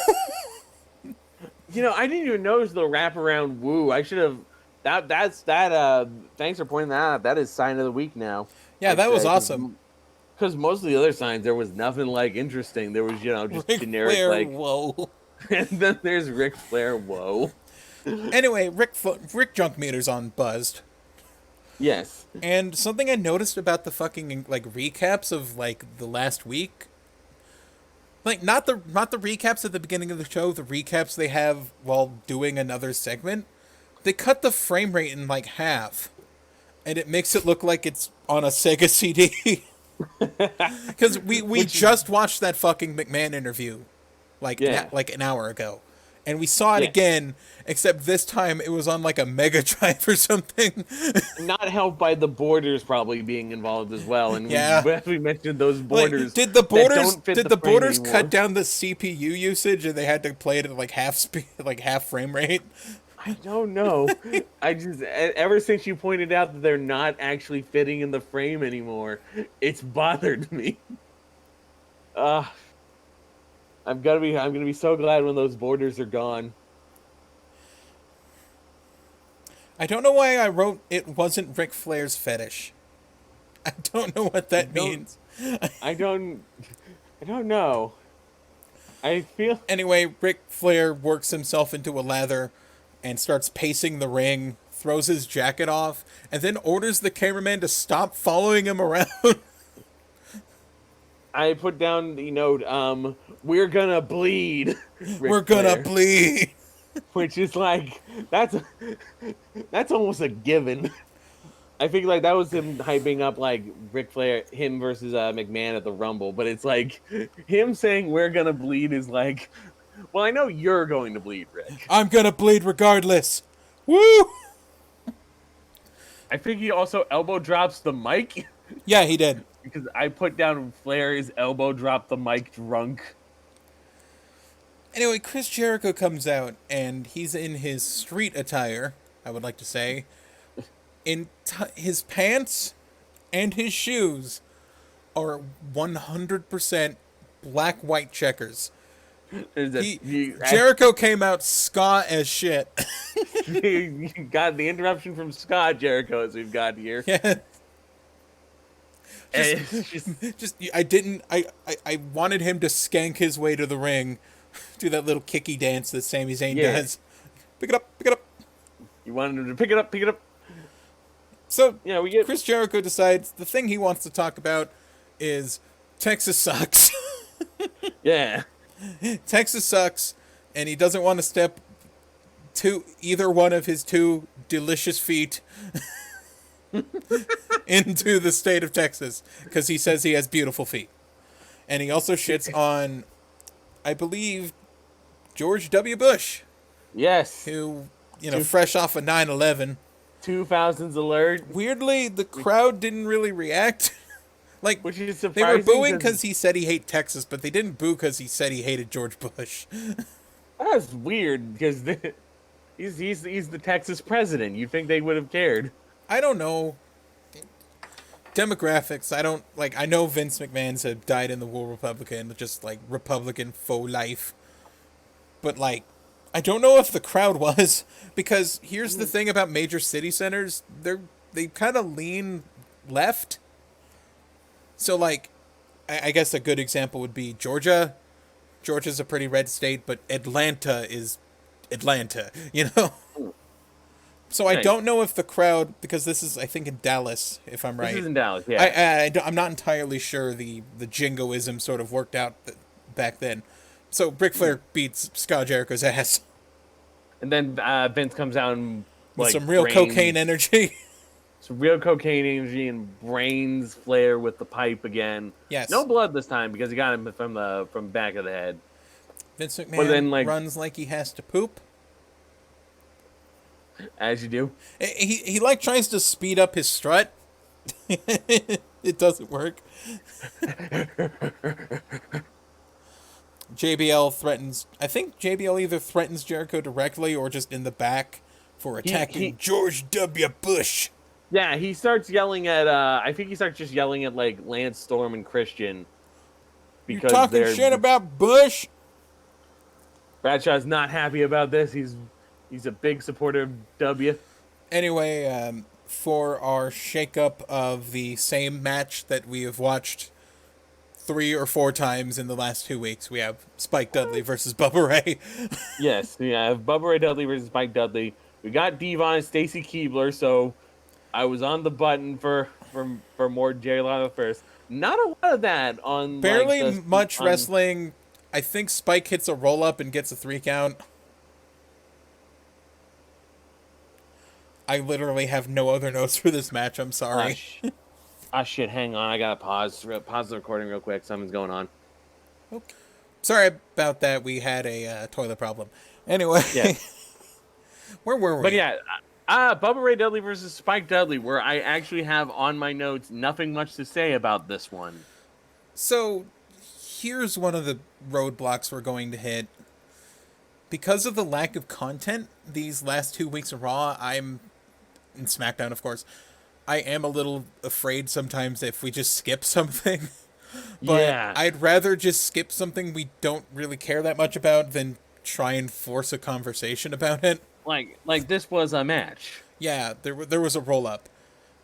You know, I didn't even notice the wraparound woo. I should have. That's thanks for pointing that out. That is sign of the week now. Yeah, that was awesome. Because most of the other signs, there was nothing like interesting. There was, just Ric generic Flair, like whoa. And then there's Ric Flair, whoa. Anyway, Rick Junk Meter's on Buzzed. Yes. And something I noticed about the fucking like recaps of like the last week, like not the recaps at the beginning of the show, the recaps they have while doing another segment, they cut the frame rate in like half, and it makes it look like it's on a Sega CD. Because we just watched that fucking McMahon interview, like an hour ago, and we saw it again, except this time it was on like a Mega Drive or something. Not helped by the borders probably being involved as well. And as we mentioned, those borders. Like, did the borders cut down the CPU usage and they had to play it at like half speed, like half frame rate? I don't know. I just, ever since you pointed out that they're not actually fitting in the frame anymore, it's bothered me. I'm gonna be so glad when those borders are gone. I don't know why I wrote it wasn't Ric Flair's fetish. I don't know what that means. I don't know. I feel Anyway, Ric Flair works himself into a lather and starts pacing the ring, throws his jacket off, and then orders the cameraman to stop following him around. I put down the note, we're gonna bleed, We're Ric gonna Flair, bleed. which is like that's almost a given. I think like that was him hyping up like Ric Flair, him versus McMahon at the Rumble, but it's like him saying we're gonna bleed is like, well, I know you're going to bleed, Rick. I'm gonna bleed regardless. Woo! I think he also elbow drops the mic Yeah, he did. because I put down Flair is elbow drop the mic drunk. Anyway, Chris Jericho comes out, and he's in his street attire, I would like to say. His pants and his shoes are 100% black-white checkers. Jericho came out ska as shit. You got the interruption from Scott Jericho as we've got here. Yeah. I wanted him to skank his way to the ring, do that little kicky dance that Sami Zayn does. Pick it up, pick it up. You wanted him to pick it up, pick it up. So yeah, we get Chris Jericho decides the thing he wants to talk about is Texas sucks. Yeah. Texas sucks, and he doesn't want to step to either one of his two delicious feet into the state of Texas because he says he has beautiful feet. And he also shits on, I believe, George W. Bush. Yes. Who, fresh off of 9/11. 2000s alert. Weirdly, the crowd didn't really react. Like, which is they were booing because he said he hated Texas, but they didn't boo because he said he hated George Bush. That's weird because he's the Texas president. You'd think they would have cared. I don't know. Demographics, I know Vince McMahon's had died in the war Republican, just like Republican faux life. But like, I don't know if the crowd was, because here's the thing about major city centers, they kind of lean left. So like, I guess a good example would be Georgia. Georgia's a pretty red state, but Atlanta is Atlanta, So I don't know if the crowd, because this is, I think, in Dallas, if I'm right. This is in Dallas, yeah. I'm not entirely sure the jingoism sort of worked out back then. So Ric Flair beats Scott Jericho's ass. And then Vince comes out and with some real cocaine energy. Some real cocaine energy and brains Flair with the pipe again. Yes. No blood this time because he got him from back of the head. Vince McMahon runs like he has to poop. As you do. He tries to speed up his strut. It doesn't work. JBL threatens... I think JBL either threatens Jericho directly or just in the back for attacking George W. Bush. Yeah, he starts yelling at... I think he starts just yelling at, like, Lance Storm and Christian. Because you're talking shit about Bush? Bradshaw's not happy about this. He's a big supporter of W. Anyway, for our shakeup of the same match that we have watched 3 or 4 times in the last 2 weeks, we have Spike Dudley versus Bubba Ray. Yes, we have Bubba Ray Dudley versus Spike Dudley. We got Devon and Stacy Keibler, so I was on the button for more Jerry Lawler first. Not a lot of that on barely much wrestling. I think Spike hits a roll up and gets a 3 count. I literally have no other notes for this match. I'm sorry. Shit, hang on. I gotta pause the recording real quick. Something's going on. Okay. Sorry about that. We had a toilet problem. Anyway. Yeah. Where were we? But yeah, Bubba Ray Dudley versus Spike Dudley, where I actually have on my notes nothing much to say about this one. So, here's one of the roadblocks we're going to hit. Because of the lack of content these last 2 weeks of Raw, in SmackDown, of course, I am a little afraid sometimes if we just skip something. But yeah. I'd rather just skip something we don't really care that much about than try and force a conversation about it. Like this was a match. Yeah, there was a roll-up.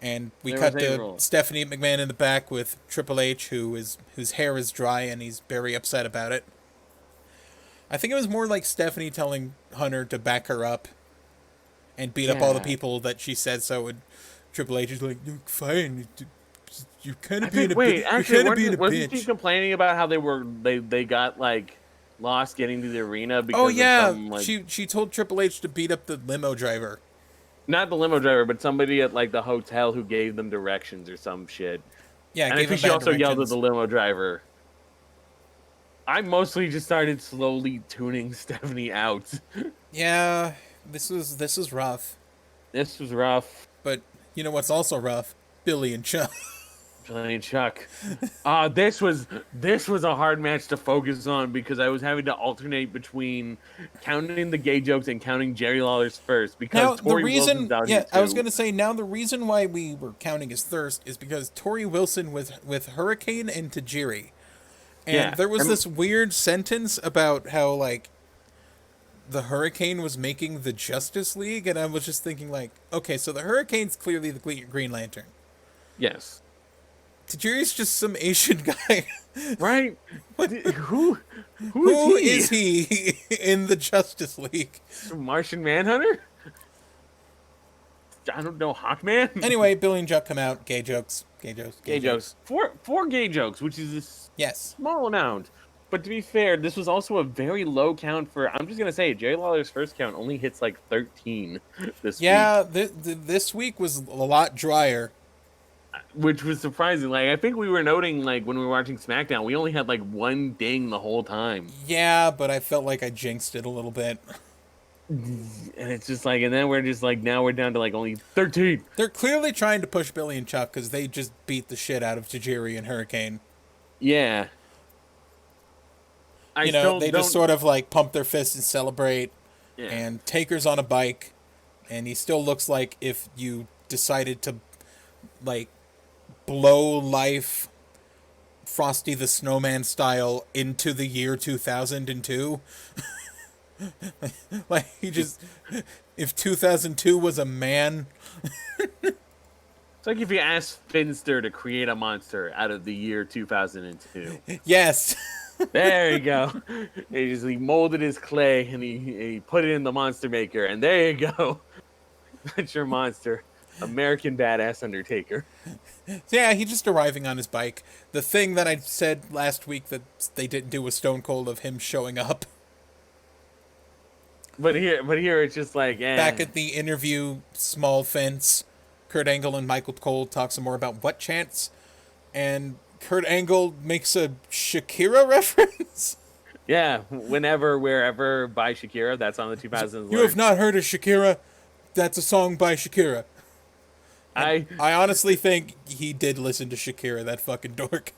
And we There cut was a to rule. Stephanie McMahon in the back with Triple H, whose hair is dry and he's very upset about it. I think it was more like Stephanie telling Hunter to back her up and beat up all the Yeah. people that she said so. And Triple H is like, "Look, fine. You're kind I of being think, a wait, bitch. You're actually, kind of being a wasn't she bitch." complaining about how they got like lost getting to the arena because Oh of yeah, some like she told Triple H to beat up the limo driver. not the limo driver, but somebody at like the hotel who gave them directions or some shit. Yeah, And I gave him think she bad also yelled at directions. the limo driver. I mostly just started slowly tuning Stephanie out. Yeah, this was rough. This was rough. But you know what's also rough? Billy and Chuck. Billy and Chuck. This was a hard match to focus on because I was having to alternate between counting the gay jokes and counting Jerry Lawler's first Now because the Tori Wilson's reason, out yeah, here I was too. gonna say now the reason why we were counting his thirst is because Tori Wilson with Hurricane and Tajiri, and Yeah, there was this weird sentence about how like the Hurricane was making the Justice League, and I was just thinking like, okay, so the Hurricane's clearly the Green Lantern. yes, Tajiri's just some Asian guy. right. What? Who Who is is he in the Justice League? Martian Manhunter? I don't know, Hawkman. Anyway, Billy and Chuck come out, gay jokes, gay jokes, Gay jokes. Four gay jokes, which is a Yes. small amount. But to be fair, this was also a very low count for. I'm just gonna say, Jerry Lawler's first count only hits like 13 this Yeah, week, this week was a lot drier. which was surprising. Like I think we were noting, like when we were watching SmackDown, we only had like one ding the whole time, Yeah, but I felt like I jinxed it a little bit. and it's just like, and then we're just like, now we're down to like only 13. They're clearly trying to push Billy and Chuck because they just beat the shit out of Tajiri and Hurricane. Yeah, I You know, still they don't. just sort of like pump their fists and celebrate. Yeah. And Taker's on a bike, and he still looks like if you decided to, like, blow life Frosty the Snowman style into the year 2002. Like, he just. If 2002 was a man. It's like if you asked Finster to create a monster out of the year 2002. Yes. There you go. He molded his clay and he put it in the monster maker, and there you go. That's your monster. American badass Undertaker. Yeah, he's just arriving on his bike. The thing that I said last week that they didn't do with Stone Cold of him showing up. But here it's just like, Back at the interview, small fence, Kurt Angle and Michael Cole talk some more about what chants, and Kurt Angle makes a Shakira reference. yeah, whenever, wherever by Shakira. That's on the 2000s. You have not heard of Shakira? That's a song by Shakira. I honestly think he did listen to Shakira, that fucking dork.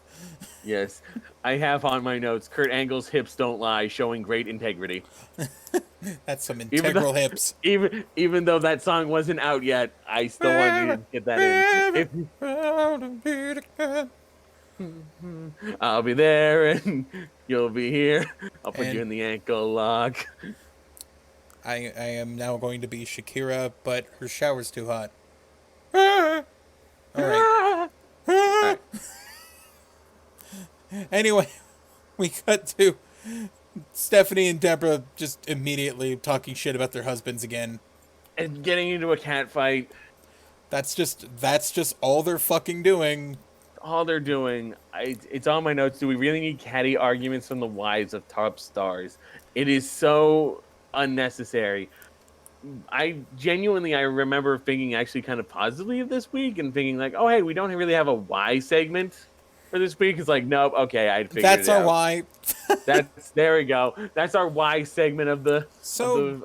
Yes, I have on my notes. Kurt Angle's hips don't lie, showing great integrity. That's some integral hips. Even though that song wasn't out yet, I still wanted to get that in. I'll be there and you'll be here. I'll put you in the ankle lock. I am now going to be Shakira, but her shower's too hot. All right. Anyway, we cut to Stephanie and Deborah just immediately talking shit about their husbands again. And getting into a cat fight. That's just all they're fucking doing. All they're doing. It's on my notes. Do we really need catty arguments from the wives of top stars? It is so unnecessary. I remember thinking actually kind of positively of this week and thinking like, oh hey, we don't really have a why segment for this week. It's like, nope, okay, I figured That's it out. our why. There we go. That's our why segment of the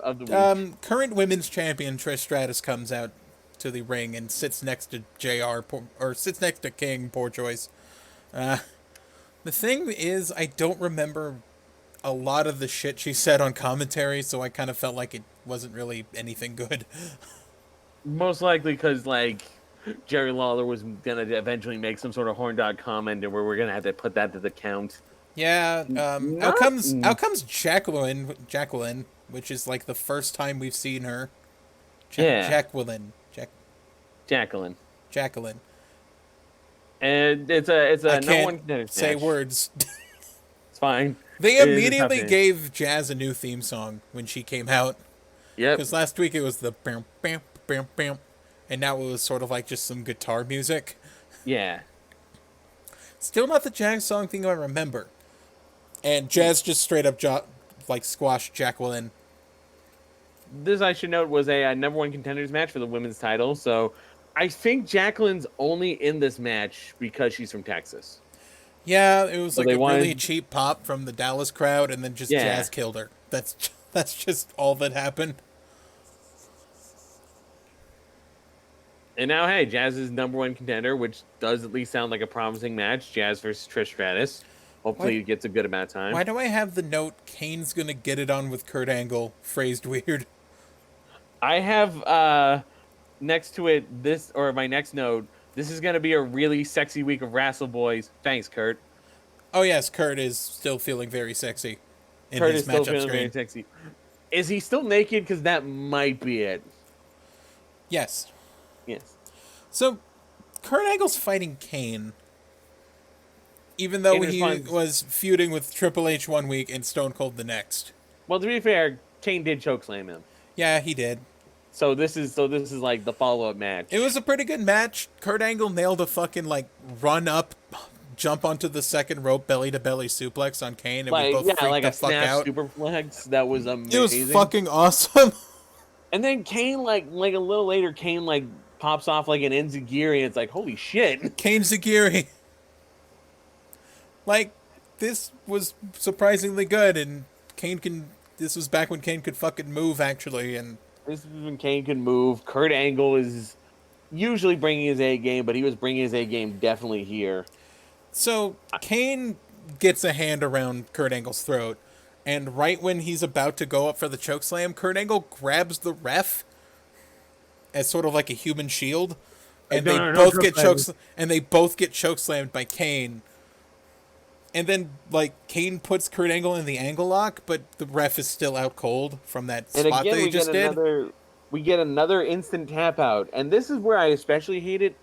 of the week. Current women's champion Trish Stratus comes out to the ring and sits next to sits next to King. Poor choice. The thing is, I don't remember a lot of the shit she said on commentary, so I kind of felt like it wasn't really anything good. Most likely because like Jerry Lawler was gonna eventually make some sort of horn dog comment, and we're gonna have to put that to the count. Yeah. Out comes Jacqueline, which is like the first time we've seen her. Yeah. Jacqueline. Jacqueline. And it's a I number one can't contenders say match. words. It's fine. They It is a tough immediately finish. gave Jazz a new theme song when she came out. Yep. Because last week it was the bam, bam, bam, bam. And now it was sort of like just some guitar music. Yeah. Still not the Jazz song thing I remember. And Jazz just straight up squashed Jacqueline. This, I should note, was a number one contenders match for the women's title. So I think Jacqueline's only in this match because she's from Texas. Yeah, it was So like they a really wanted- cheap pop from the Dallas crowd, and then just Yeah. Jazz killed her. That's just all that happened. And now, hey, Jazz is number one contender, which does at least sound like a promising match. Jazz versus Trish Stratus. Hopefully, it gets a good amount of time. Why do I have the note, Kane's gonna get it on with Kurt Angle, phrased weird? I have next to it my next note. This is going to be a really sexy week of WRASSLEBOYS. Thanks, Kurt. Oh yes, Kurt is still feeling very sexy in Kurt his is still matchup feeling very screen. sexy. Is he still naked? Because that might be it. Yes. Yes. So, Kurt Angle's fighting Kane, even though In he response- was feuding with Triple H one week and Stone Cold the next. Well, to be fair, Kane did chokeslam him. Yeah, he did. So this is like the follow-up match. It was a pretty good match. Kurt Angle nailed a fucking run up, jump onto the second rope, belly to belly suplex on Kane, and we both freaked like the a fuck snap out. superplex. That was amazing. It was fucking awesome. And then Kane, like a little later, Kane pops off like an enziguri, and it's like, holy shit. Kane Zagiri. This was surprisingly good, and this was back when Kane could fucking move, actually, and This is when Kane can move. Kurt Angle is usually bringing his A game, but he was bringing his A game definitely here. so Kane gets a hand around Kurt Angle's throat, and right when he's about to go up for the chokeslam, Kurt Angle grabs the ref as sort of like a human shield, and No, they no, no, both get chokeslam. chokeslammed by Kane. And then Kane puts Kurt Angle in the angle lock, but the ref is still out cold from that And spot again, that he just did. we get another instant tap out, and this is where I especially hate it.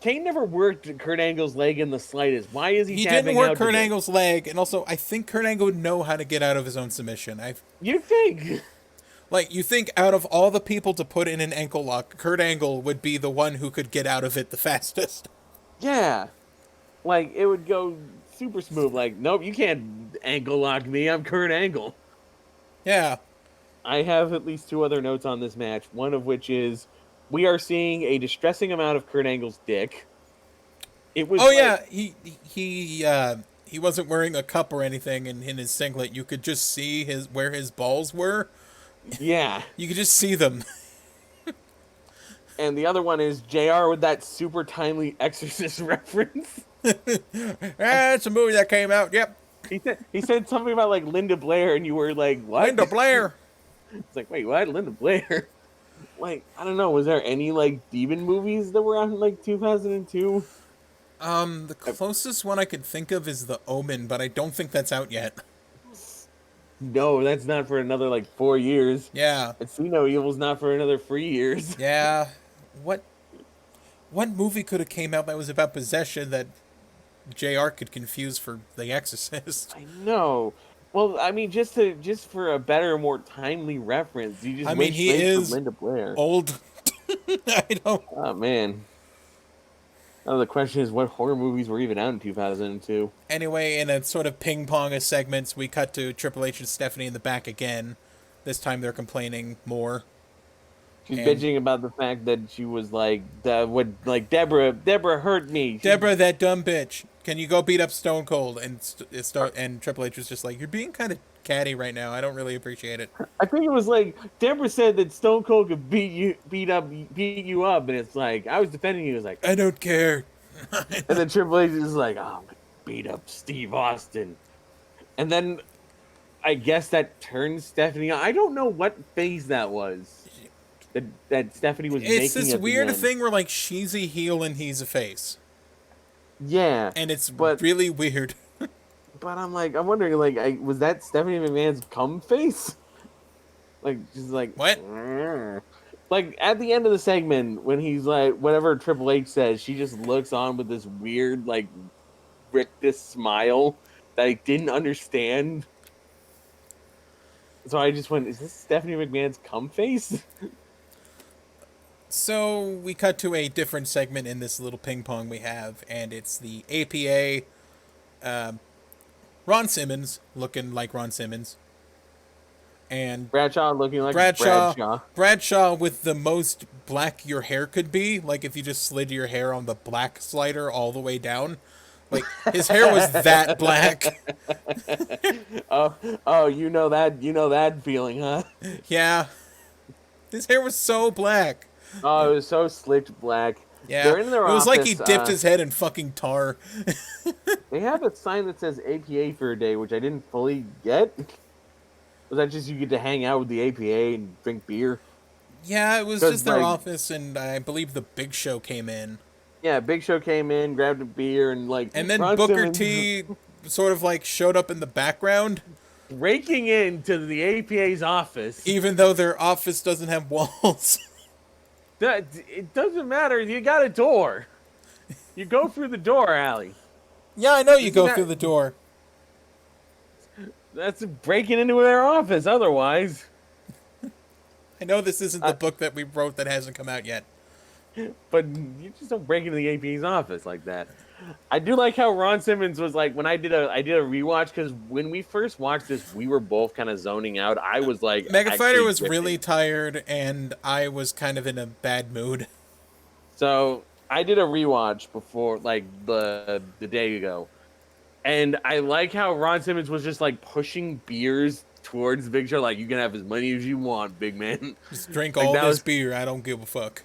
Kane never worked Kurt Angle's leg in the slightest. Why is he? He tapping didn't work out Kurt today? Angle's leg, and also I think Kurt Angle would know how to get out of his own submission. You think? You think out of all the people to put in an ankle lock, Kurt Angle would be the one who could get out of it the fastest. Yeah, it would go super smooth. Nope, you can't ankle lock me. I'm Kurt Angle. Yeah. I have at least two other notes on this match. One of which is we are seeing a distressing amount of Kurt Angle's dick. It was. Oh yeah, he wasn't wearing a cup or anything in his singlet. You could just see where his balls were. Yeah. You could just see them. And the other one is JR with that super timely Exorcist reference. It's a movie that came out. Yep. He said something about Linda Blair, and you were like, "What?" Linda Blair. It's like, wait, what? Linda Blair? I don't know. Was there any demon movies that were out in 2002? The closest one I could think of is The Omen, but I don't think that's out yet. No, that's not for another 4 years. Yeah. And See No Evil's not for another 3 years. Yeah. What movie could have came out that was about possession that JR could confuse for The Exorcist? I know. Well, I mean, just for a better, more timely reference, you just. He straight is from Linda Blair. old. I don't. Oh man. Now the question is, what horror movies were even out in 2002? Anyway, in a sort of ping pong of segments, we cut to Triple H and Stephanie in the back again. This time they're complaining more. She's And- bitching about the fact that she was Deborah hurt me. Deborah, that dumb bitch. Can you go beat up Stone Cold? And Triple H was just like, you're being kind of catty right now. I don't really appreciate it. I think it was Deborah said that Stone Cold could beat you up, and it's I was defending you. It was like, I don't care. and then Triple H is like, oh, I'm gonna beat up Steve Austin, and then I guess that turned Stephanie on. I don't know what phase that was. That Stephanie was making. It's this at the weird end. thing where she's a heel and he's a face. Yeah, And it's But- really weird. but I'm wondering, was that Stephanie McMahon's cum face? Just What? Like at the end of the segment, when he's like, whatever Triple H says, she just looks on with this weird, like, rictus smile that I didn't understand. So I just went, "Is this Stephanie McMahon's cum face?" So we cut to a different segment in this little ping pong we have, and it's the APA. Ron Simmons looking like Ron Simmons, and Bradshaw looking like Bradshaw. Bradshaw. Bradshaw with the most black your hair could be, like if you just slid your hair on the black slider all the way down. Like his hair was that black. Oh, you know that feeling, huh? Yeah, his hair was so black. Oh, it was so slicked black. Yeah, They're in their it was office, like he dipped his head in fucking tar. They have a sign that says APA for a day, which I didn't fully get. Was that just you get to hang out with the APA and drink beer? Yeah, it was 'Cause, just their like- office, and I believe the Big Show came in. Yeah, Big Show came in, grabbed a beer, and like. And then Ron Booker Simmons T sort of like showed up in the background, breaking into the APA's office. even though their office doesn't have walls. It doesn't matter. You got a door. You go through the door, Allie. Yeah, I know you go that- through the door. That's breaking into their office. Otherwise, I know this isn't the book that we wrote that hasn't come out yet. but you just don't break into the APA's office like that. I do like how Ron Simmons was like when I did a rewatch, because when we first watched this, we were both kind of zoning out. I was like, Mega Fighter actually was drifting. really tired, and I was kind of in a bad mood. So I did a rewatch before, like the day ago, and I like how Ron Simmons was just like pushing beers towards Big Show, like you can have as many as you want, big man. Just drink Like, all that this was- beer. I don't give a fuck.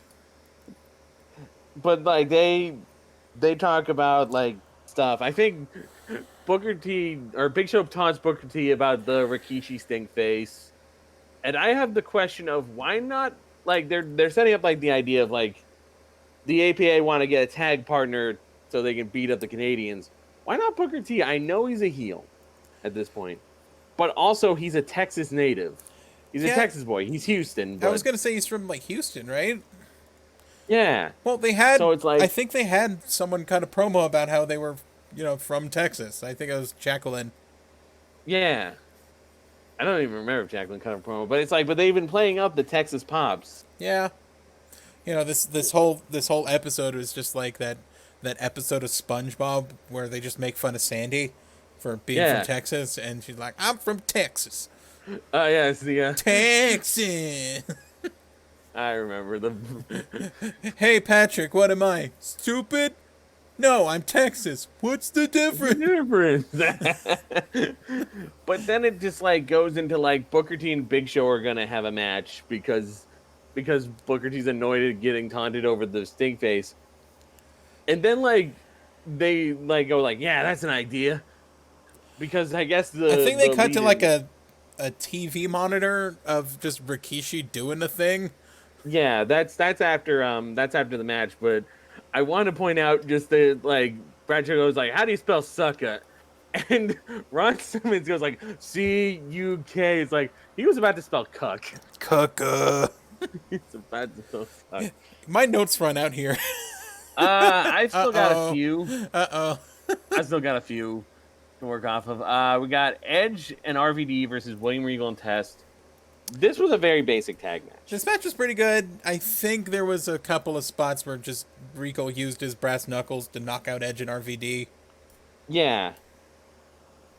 But like they talk about like stuff. I think Booker T or Big Show taunts Booker T about the Rikishi stink face, and I have the question of why not, like they're setting up like the idea of like the APA want to get a tag partner so they can beat up the Canadians. Why not Booker T? I know he's a heel at this point, but also he's a Texas native. He's Yeah. a Texas boy. He's Houston. But, I was gonna say he's from like Houston, right? yeah. Well, they had. So it's like- I think they had someone kind of promo about how they were, from Texas. I think it was Jacqueline. Yeah. I don't even remember if Jacqueline cut a promo, but it's like, but they've been playing up the Texas pops. Yeah. This whole episode was just like that episode of SpongeBob where they just make fun of Sandy for being Yeah. from Texas, and she's like, "I'm from Texas, Oh yeah, it's the Texas." I remember the Hey Patrick, what am I? Stupid? No, I'm Texas. What's the difference? difference. But then it just like goes into like Booker T and Big Show are gonna have a match because Booker T's annoyed at getting taunted over the stink face, and then like they like go like, yeah, that's an idea, because I guess I think they the cut to lead-in- like a TV monitor of just Rikishi doing a thing. Yeah, that's after the match, but I want to point out just that like Bradshaw goes like, "How do you spell sucka?" And Ron Simmons goes like, "C-U-K." It's like he was about to spell cuck. Cucka. He's about to spell suck. My notes run out here. I still got Uh-oh. a few. I still got a few to work off of. We got Edge and RVD versus William Regal and Test. This was a very basic tag match. This match was pretty good. I think there was a couple of spots where just Rico used his brass knuckles to knock out Edge and RVD. Yeah.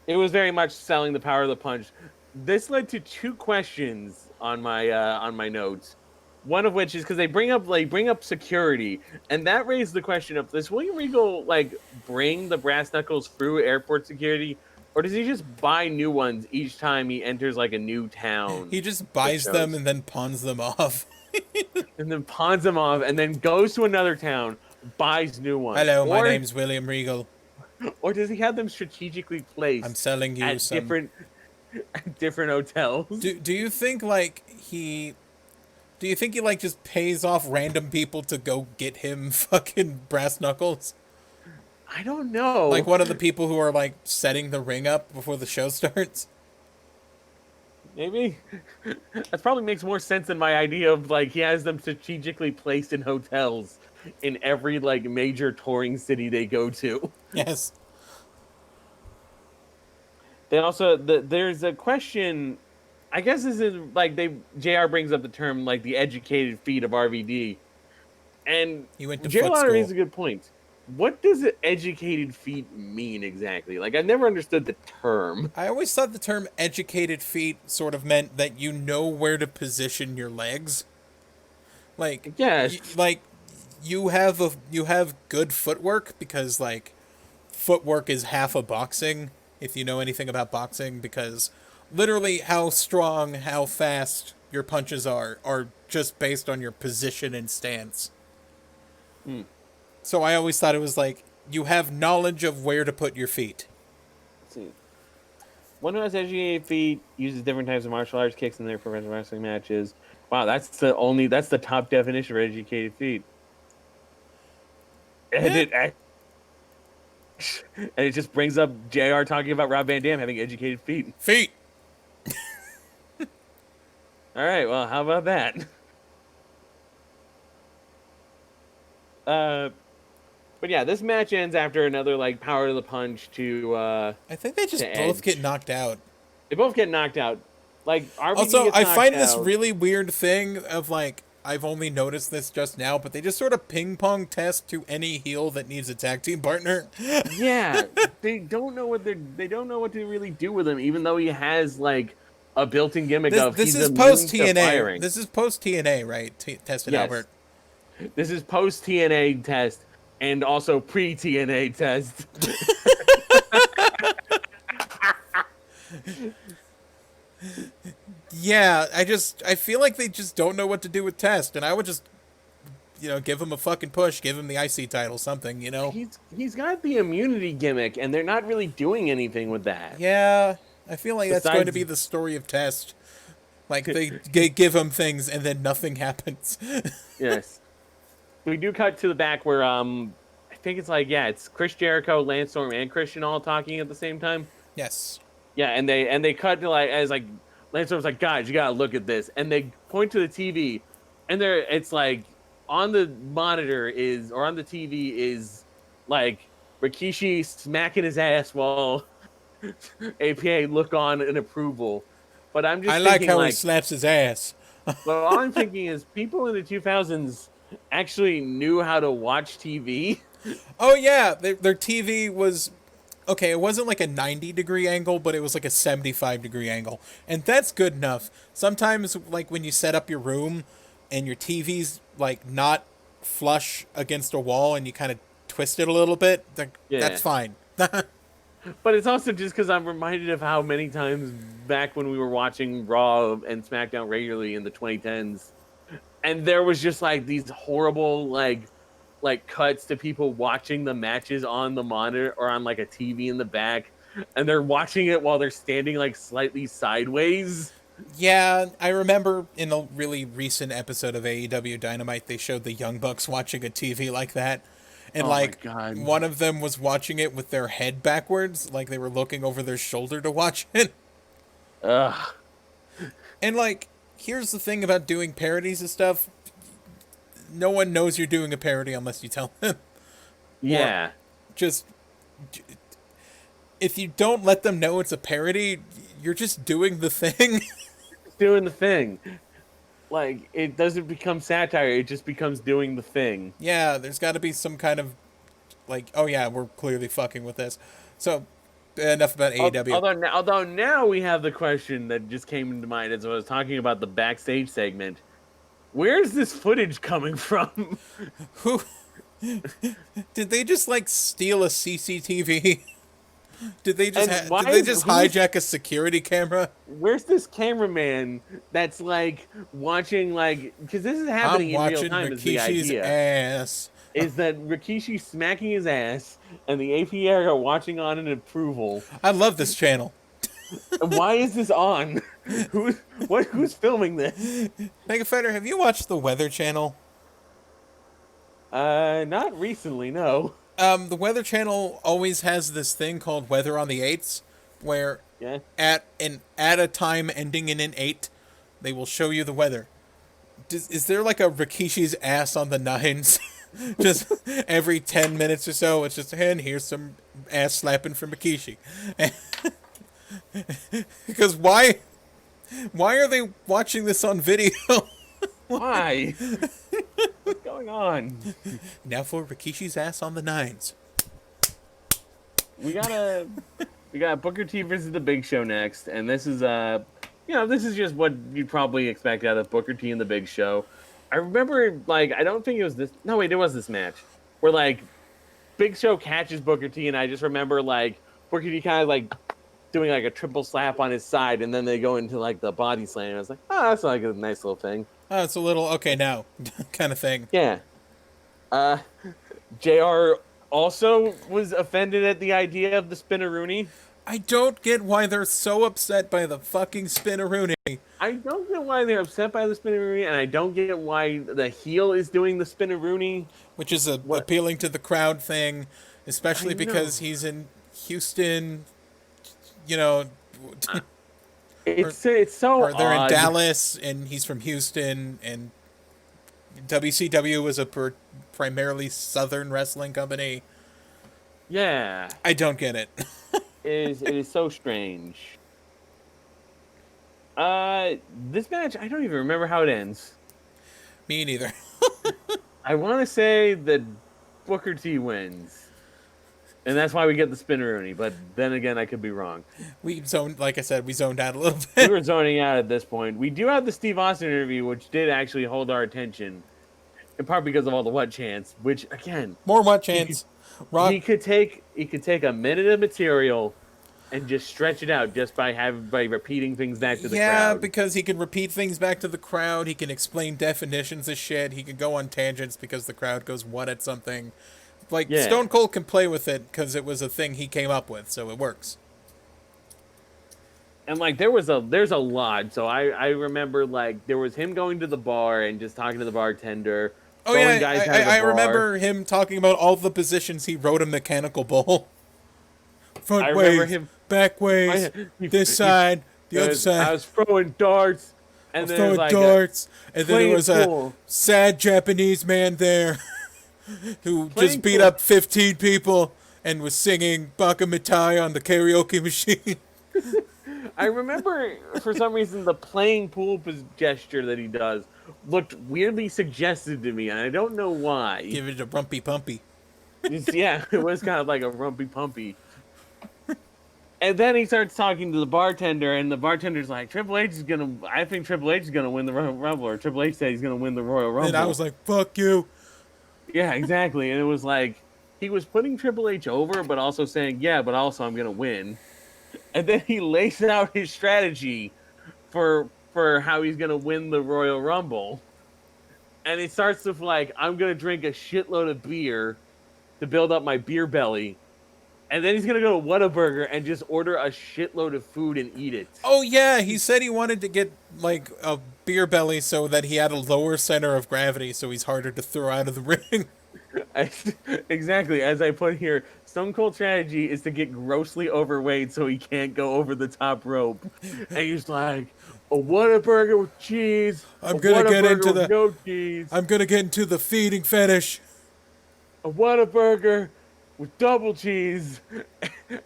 It was very much selling the power of the punch. This led to two questions on my notes. One of which is because they bring up security, and that raised the question of, does William Regal like bring the brass knuckles through airport security, or does he just buy new ones each time he enters like a new town? He just buys shows. them and then pawns them off. And then pawns them off, and then goes to another town, buys new ones. Hello, my Or- name's William Regal. Or does he have them strategically placed? I'm selling you at some. different hotels. Do you think like he? Do you think he like just pays off random people to go get him fucking brass knuckles? I don't know. Like one of the people who are like setting the ring up before the show starts? Maybe that probably makes more sense than my idea of like he has them strategically placed in hotels in every like major touring city they go to. Yes. They also there's a question. I guess this is like they JR brings up the term like the educated feet of RVD, and He went to Jay foot Lauder school. raises a good point. What does educated feet mean exactly? Like I've never understood the term. I always thought the term educated feet sort of meant that you know where to position your legs. Like, Yes, you have good footwork because like footwork is half of boxing if you know anything about boxing because literally how strong, how fast your punches are just based on your position and stance. hmm. So I always thought it was like you have knowledge of where to put your feet. Let's see. One who has educated feet uses different types of martial arts kicks in their professional wrestling matches. Wow, that's the top definition of educated feet. And Eh, it just brings up JR talking about Rob Van Dam having educated feet. feet. All right, well, how about that? Uh, but yeah, this match ends after another like power to the punch I think they to just both get Edge. knocked out. They both get knocked out. Like RVD Also, gets I knocked find this out. really weird thing of like I've only noticed this just now, but they just sort of ping pong test to any heel that needs a tag team partner. Yeah, they don't know what to really do with him, even though he has like a built-in gimmick of This he's is post immune to TNA. firing. This is post TNA, right? Tested Yes, Albert. this is post TNA test and also pre TNA test. Yeah, I feel like they just don't know what to do with Test, and I would just give him a fucking push, give him the IC title, something, you know. He's got the immunity gimmick, and they're not really doing anything with that. Yeah, I feel like that's going to Besides, be the story of Test. Like they give him things and then nothing happens. yes, we do cut to the back where I think it's like it's Chris Jericho, Lance Storm, and Christian all talking at the same time. Yes. Yeah, and they cut to like as like Lance Storm's like, guys, you gotta look at this, and they point to the TV, and it's like on the monitor is or on the TV is like Rikishi smacking his ass while APA look on in approval. But I'm I just like thinking how he like, slaps his ass. well, all I'm thinking is people in the 2000s actually knew how to watch TV. Oh yeah, their TV was okay. It wasn't like a 90-degree angle, but it was like a 75-degree angle, and that's good enough. Sometimes, like when you set up your room, and your TV's like not flush against a wall, and you kind of twist it a little bit, Yeah. that's fine. But it's also just because I'm reminded of how many times back when we were watching Raw and SmackDown regularly in the 2010s, and there was just like these horrible like cuts to people watching the matches on the monitor or on like a TV in the back, and they're watching it while they're standing like slightly sideways. Yeah, I remember in a really recent episode of AEW Dynamite, they showed the Young Bucks watching a TV like that. And Oh my like god. one of them was watching it with their head backwards, like they were looking over their shoulder to watch it. Ugh. And like, here's the thing about doing parodies and stuff. No one knows you're doing a parody unless you tell them. Or Yeah. just if you don't let them know it's a parody, you're just doing the thing. Doing the thing. Like it doesn't become satire, it just becomes doing the thing. Yeah, there's got to be some kind of like, oh yeah, we're clearly fucking with this. So enough about AEW. Although now we have the question that just came into mind as I was talking about the backstage segment. Where's this footage coming from? Who did they just like steal a CCTV? Did they just And why did they is- just who's- hijack a security camera? Where's this cameraman that's like watching like because this is I'm happening in real watching time is the Rikishi's idea. ass. Is that Rikishi smacking his ass and the APR are watching on in approval. I love this channel. Why is this on? Who's filming this? Mega Fighter, have you watched the Weather Channel? Not recently, no. The Weather Channel always has this thing called Weather on the 8s, where Yeah. at a time ending in an 8, they will show you the weather. Is there like a Rikishi's ass on the nines? Just every 10 minutes or so, it's just, and here's some ass slapping from Rikishi. Because why are they watching this on video? Why? What's going on? Now for Rikishi's ass on the nines. We got Booker T versus the Big Show next, and this is this is just what you'd probably expect out of Booker T and the Big Show. I remember, like, I don't think it was this. No, wait, it was this match where, like, Big Show catches Booker T, and I just remember, like, Booker T kind of, like, doing, like, a triple slap on his side, and then they go into, like, the body slam. And I was like, oh, that's, like, a nice little thing. Oh, it's a little, okay, now, kind of thing. Yeah. JR also was offended at the idea of the spinneroonie. I don't get why they're so upset by the fucking spinneroonie. I don't get why they're upset by the spinneroonie, and I don't get why the heel is doing the spinneroonie. Which is appealing to the crowd thing, especially because he's in Houston, you know. It's so or they're odd. in Dallas, and he's from Houston, and WCW was a primarily Southern wrestling company. Yeah. I don't get it. It is so strange. This match, I don't even remember how it ends. Me neither. I want to say that Booker T wins. And that's why we get the spinneroonie, but then again, I could be wrong. We zoned, like I said, we zoned out a little bit. We were zoning out at this point. We do have the Steve Austin interview, which did actually hold our attention, in part because of all the what chants. Which, again, more what chants. He could take a minute of material and just stretch it out just by repeating things back to the crowd. Yeah, because he can repeat things back to the crowd. He can explain definitions of shit. He can go on tangents because the crowd goes what at something. Like, yeah. Stone Cold can play with it because it was a thing he came up with, so it works. And, like, there's a lot. So I remember, like, there was him going to the bar and just talking to the bartender. Oh, yeah, I remember him talking about all the positions he wrote a mechanical bull. Front ways, back ways, this side, the other side. I was throwing darts. And then throwing darts. And then there was a sad Japanese man there who just beat up 15 people and was singing Baka Mitai on the karaoke machine. I remember, for some reason, the playing pool gesture that he does looked weirdly suggestive to me, and I don't know why. Give it a rumpy pumpy. Yeah, it was kind of like a rumpy pumpy. And then he starts talking to the bartender, and the bartender's like, I think Triple H is gonna win the Royal Rumble, or Triple H said he's gonna win the Royal Rumble. And I was like, fuck you. Yeah, exactly. And it was like, he was putting Triple H over, but also saying, yeah, but also I'm gonna win. And then he lays out his strategy for how he's gonna win the Royal Rumble. And he starts with, like, I'm gonna drink a shitload of beer to build up my beer belly. And then he's going to go to Whataburger and just order a shitload of food and eat it. Oh, yeah. He said he wanted to get, like, a beer belly so that he had a lower center of gravity so he's harder to throw out of the ring. Exactly. As I put here, Stone Cold strategy is to get grossly overweight so he can't go over the top rope. And he's like, a Whataburger with cheese. I'm going to get into the... no cheese. I'm going to get into the feeding fetish. A Whataburger with double cheese,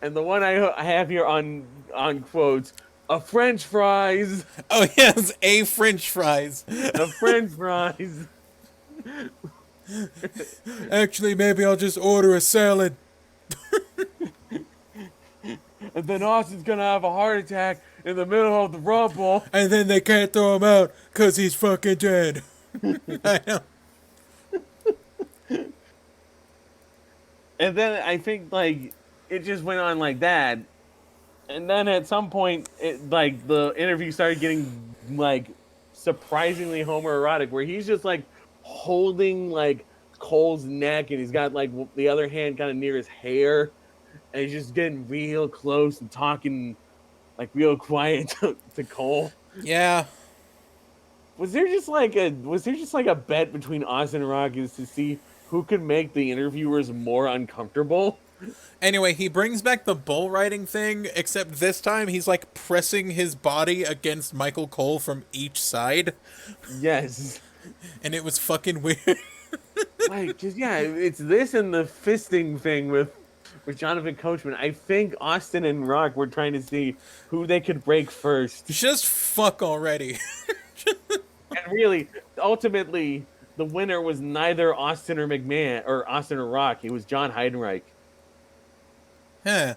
and the one I have here on quotes, a French fries. Oh yes, a French fries. A French fries. Actually, maybe I'll just order a salad. And then Austin's gonna have a heart attack in the middle of the Rumble. And then they can't throw him out because he's fucking dead. I know. And then I think, like, it just went on like that. And then at some point, the interview started getting, like, surprisingly homoerotic, where he's just, like, holding, like, Cole's neck, and he's got, like, the other hand kind of near his hair. And he's just getting real close and talking, like, real quiet to Cole. Yeah. Was there just like a bet between Austin and Rock to see who could make the interviewers more uncomfortable? Anyway, he brings back the bull riding thing, except this time he's like pressing his body against Michael Cole from each side, Yes. and it was fucking weird. Like, just, yeah, it's this and the fisting thing with Jonathan Coachman. I think Austin and Rock were trying to see who they could break first. Just fuck already. And really, ultimately, the winner was neither Austin or McMahon, or Austin or Rock. It was John Heidenreich. Huh.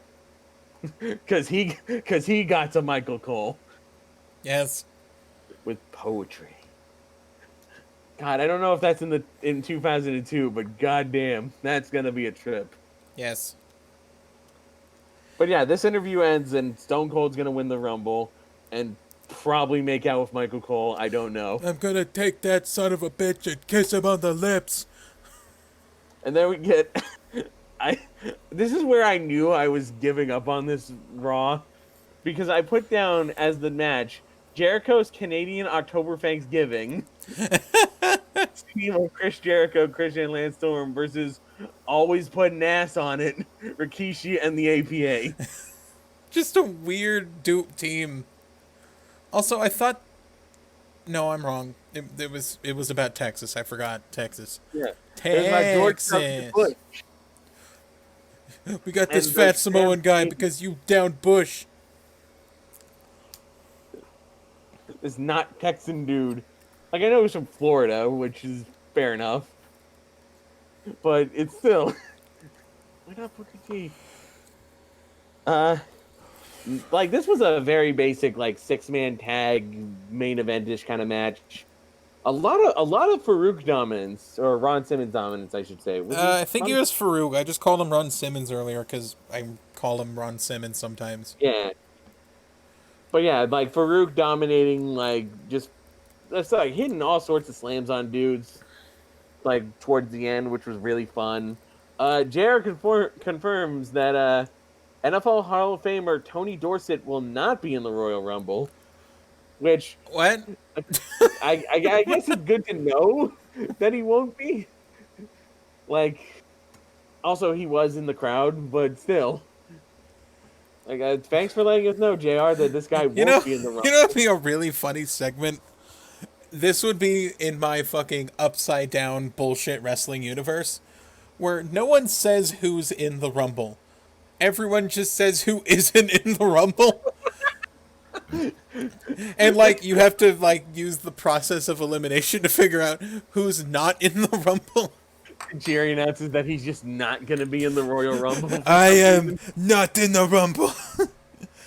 Because he got to Michael Cole Yes. with poetry. God, I don't know if that's in 2002, but goddamn, that's gonna be a trip. Yes. But yeah, this interview ends and Stone Cold's gonna win the Rumble and probably make out with Michael Cole. I don't know. I'm gonna take that son of a bitch and kiss him on the lips. And then we get this is where I knew I was giving up on this Raw, because I put down as the match Jericho's Canadian October Thanksgiving. Team of Chris Jericho, Christian Lance Storm versus always putting ass on it, Rikishi and the APA. Just a weird dupe team. Also, I thought... No, I'm wrong. It was about Texas. I forgot Texas. Yeah. Texas. We got this fat Samoan guy because you downed Bush. This not Texan dude. Like, I know he's from Florida, which is fair enough. But it's still... Why not Booker T? Like, this was a very basic, like, 6-man tag, main event-ish kind of match. A lot of Farouk dominance, or Ron Simmons dominance, I should say. I think it was Farouk. I just called him Ron Simmons earlier because I call him Ron Simmons sometimes. Yeah. But yeah, like, Farouk dominating, like, just... That's like hitting all sorts of slams on dudes, like, towards the end, which was really fun. JR confirms that NFL Hall of Famer Tony Dorsett will not be in the Royal Rumble, which... What? I guess it's good to know that he won't be. Like, also, he was in the crowd, but still. Like, thanks for letting us know, JR, that this guy won't be in the Rumble. You know what would be a really funny segment? This would be in my fucking upside down bullshit wrestling universe, where no one says who's in the Rumble. Everyone just says who isn't in the Rumble. And, like, you have to, like, use the process of elimination to figure out who's not in the Rumble. Jerry announces that he's just not going to be in the Royal Rumble. I am not in the Rumble.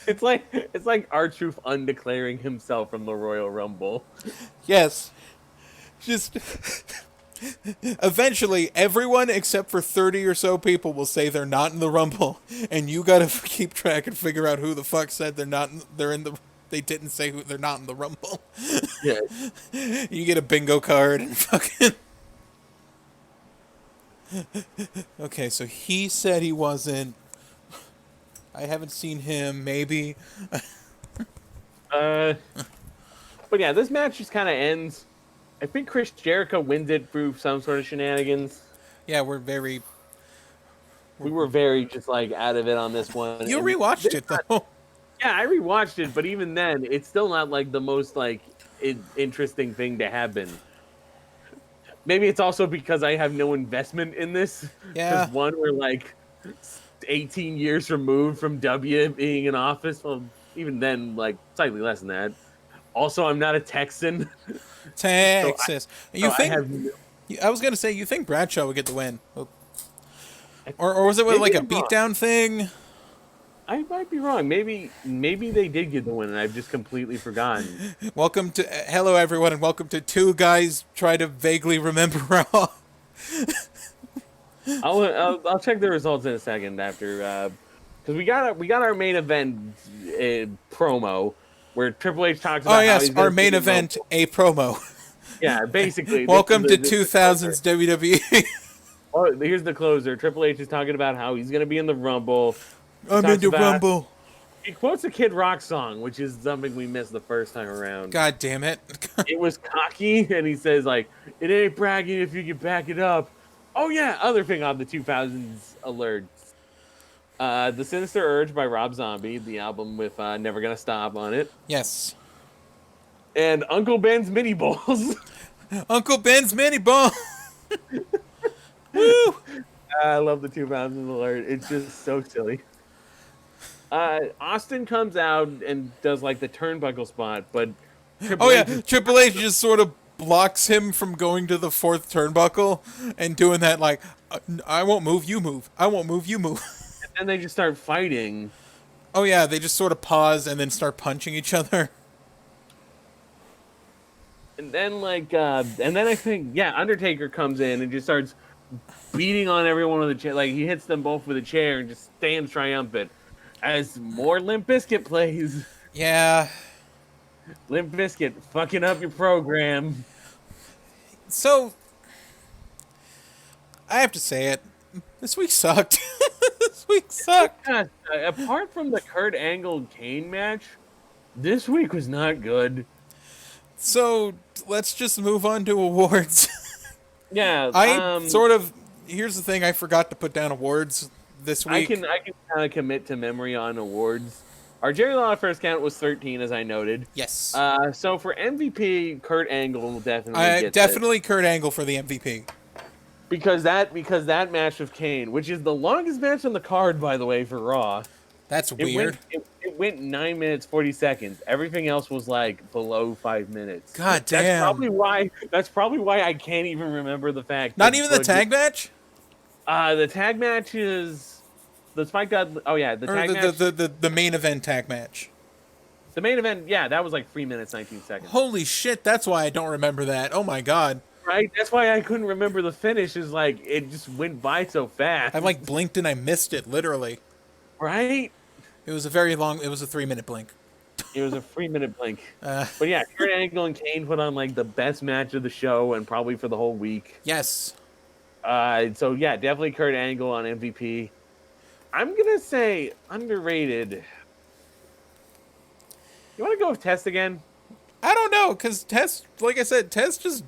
It's like R-Truth undeclaring himself from the Royal Rumble. Yes. Just... Eventually, everyone except for 30 or so people will say they're not in the Rumble, and you gotta keep track and figure out who the fuck said they didn't say who they're not in the Rumble. Yeah. You get a bingo card and fucking... Okay, so he said he wasn't. I haven't seen him, maybe. But yeah, this match just kind of ends. I think Chris Jericho wins it through some sort of shenanigans. Yeah, we were very just like out of it on this one. You rewatched it though. Yeah, I rewatched it, but even then, it's still not like the most like interesting thing to happen. Maybe it's also because I have no investment in this. Yeah. Because one, we're like 18 years removed from W being in office. Well, even then, like slightly less than that. Also, I'm not a Texan. Texas. I was gonna say you think Bradshaw would get the win, or was it with like a beatdown thing? I might be wrong. Maybe they did get the win, and I've just completely forgotten. Hello everyone, and welcome to Two Guys Try to Vaguely Remember Raw. I'll check the results in a second after, because we got our main event promo where Triple H talks about. Oh yes, our main event, a promo. Yeah, basically. Welcome to 2000s WWE. Oh, here's the closer. Triple H is talking about how he's going to be in the Rumble. I'm in the Rumble. He quotes a Kid Rock song, which is something we missed the first time around. God damn it. It was cocky, and he says, like, it ain't bragging if you can back it up. Oh, yeah, other thing on the 2000s alerts. The Sinister Urge by Rob Zombie, the album with Never Gonna Stop on it. Yes. And Uncle Ben's Mini Bowls. Uncle Ben's Mini Ball. Woo! I love the 2000s alert. It's just so silly. Austin comes out and does like the turnbuckle spot, but Triple H just sort of blocks him from going to the fourth turnbuckle and doing that like, I won't move, you move. I won't move, you move. And then they just start fighting. Oh yeah, they just sort of pause and then start punching each other. And then I think Undertaker comes in and just starts beating on everyone with a chair. Like he hits them both with a chair and just stands triumphant as more Limp Bizkit plays. Yeah. Limp Bizkit fucking up your program. So, I have to say it. This week sucked. This week sucked. Apart from the Kurt Angle Kane match, this week was not good. So, let's just move on to awards. Yeah. Here's the thing, I forgot to put down awards this week. I can kind of commit to memory on awards. Our Jerry Lawler first count was 13, as I noted. Yes. So for MVP, Kurt Angle will definitely get Kurt Angle for the MVP. Because that match with Kane, which is the longest match on the card, by the way, for Raw. That's weird. It went 9 minutes 40 seconds. Everything else was like below 5 minutes. God damn. That's probably why I can't even remember the fact. Not even the tag match? The tag match is the Spike God. Oh yeah, the tag match. The main event tag match. The main event, yeah, that was like 3 minutes 19 seconds. Holy shit! That's why I don't remember that. Oh my god. Right, that's why I couldn't remember the finish. Is like it just went by so fast. I like blinked and I missed it literally. Right. It was a very long. It was a 3-minute blink. It was a 3-minute blink. But yeah, Kurt Angle and Kane put on like the best match of the show and probably for the whole week. Yes. So yeah, definitely Kurt Angle on MVP. I'm gonna say underrated. You want to go with Test again? I don't know, because Test, like I said, Test just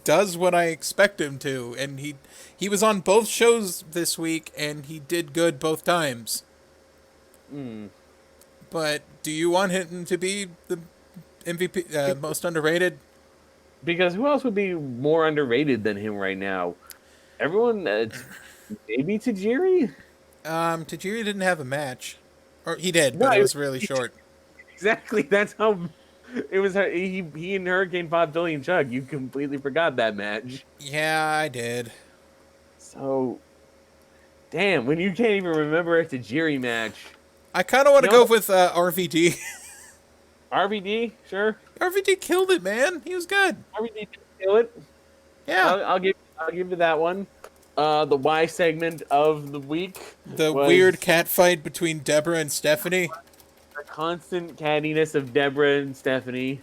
does what I expect him to, and he was on both shows this week, and he did good both times. But do you want him to be the MVP, most underrated? Because who else would be more underrated than him right now? Everyone, maybe Tajiri? Tajiri didn't have a match. Or he did, but it was really short. Exactly, that's how it was. He and Hurricane fought Billy and Chuck. You completely forgot that match. Yeah, I did. So, damn, when you can't even remember a Tajiri match. I kind of want to go with RVD. RVD, sure. RVD killed it, man. He was good. RVD did kill it. Yeah, I'll give you that one. The Y segment of the week. The weird cat fight between Deborah and Stephanie. The constant cattiness of Deborah and Stephanie.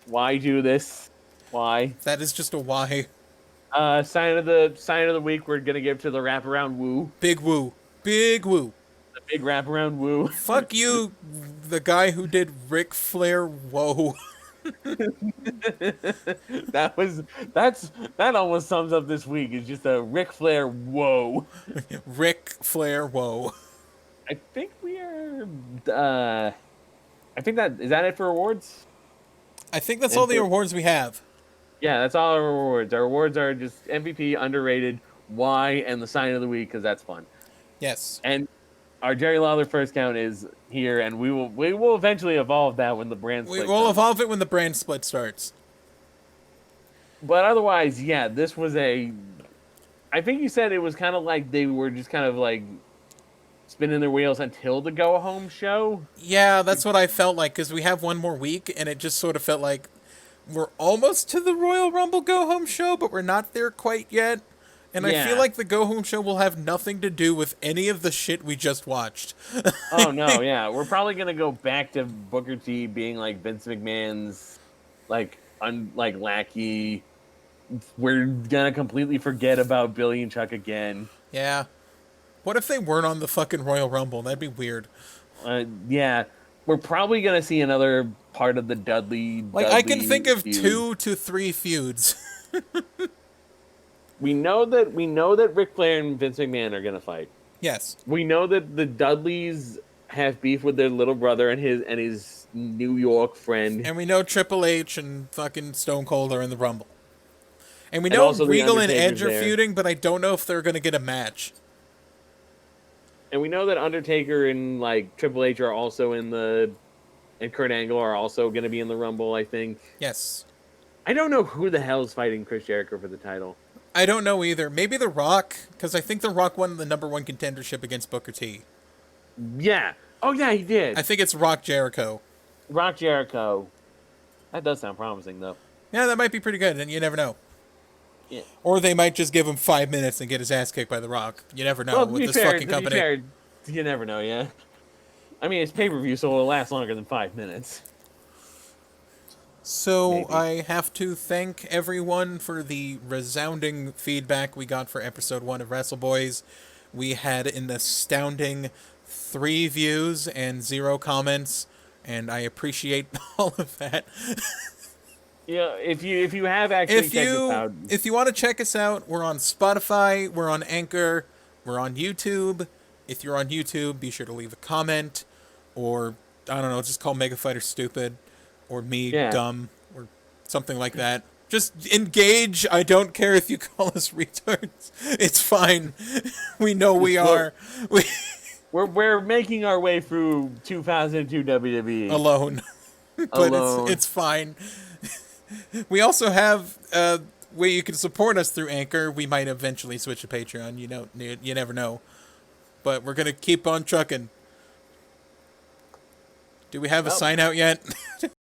Why do this? Why? That is just a why. Sign of the week. We're gonna give to the wraparound woo. Big woo. Big woo. The big wraparound woo. Fuck you, the guy who did Ric Flair. Whoa. That almost sums up this week. It's just a Ric Flair whoa. Ric Flair whoa. I think we are. I think that is that it for awards. I think that's all the awards we have. Yeah, that's all our awards. Our awards are just MVP, underrated, Y, and the sign of the week because that's fun. Yes. And our Jerry Lawler first count is here, and we will eventually evolve that when the brand split. We'll evolve it when the brand split starts. But otherwise, yeah, this was a. I think you said it was kind of like they were just kind of like spinning their wheels until the go home show. Yeah, that's what I felt like because we have one more week, and it just sort of felt like we're almost to the Royal Rumble go home show, but we're not there quite yet. And I feel like the Go Home show will have nothing to do with any of the shit we just watched. Oh, no, yeah. We're probably going to go back to Booker T being like Vince McMahon's like lackey. We're going to completely forget about Billy and Chuck again. Yeah. What if they weren't on the fucking Royal Rumble? That'd be weird. Yeah. We're probably going to see another part of the Dudley I can think of feud. 2 to 3 feuds. We know that Ric Flair and Vince McMahon are gonna fight. Yes. We know that the Dudleys have beef with their little brother and his New York friend, And we know Triple H and fucking Stone Cold are in the Rumble. And we and know also the Regal and Undertaker's Edge are there. feuding, but I don't know if they're going to get a match. And we know that Undertaker and like Triple H are also and Kurt Angle are also going to be in the Rumble, I think. Yes. I don't know who the hell's fighting Chris Jericho for the title. I don't know either. Maybe The Rock, because I think The Rock won the #1 contendership against Booker T. Yeah. Oh yeah, he did. I think it's Rock Jericho. Rock Jericho. That does sound promising though. Yeah, that might be pretty good, and you never know. Yeah. Or they might just give him 5 minutes and get his ass kicked by The Rock. You never know with this fucking company. To be fair, you never know, yeah. I mean, it's pay-per-view, so it'll last longer than 5 minutes. So Maybe. I have to thank everyone for the resounding feedback we got for episode 1 of WRASSLEBOYS. We had an astounding 3 views and 0 comments, and I appreciate all of that. Yeah, if you have actually checked us out, if you want to check us out, we're on Spotify, we're on Anchor, we're on YouTube. If you're on YouTube, be sure to leave a comment, or I don't know, just call Mega Fighter stupid, or me dumb, or something like that. Just engage. I don't care if you call us retards. It's fine. We know we are. We're making our way through 2002 WWE alone, but it's fine. We also have a way you can support us through Anchor. We might eventually switch to Patreon. You never know. But we're gonna keep on trucking. Do we have a sign out yet?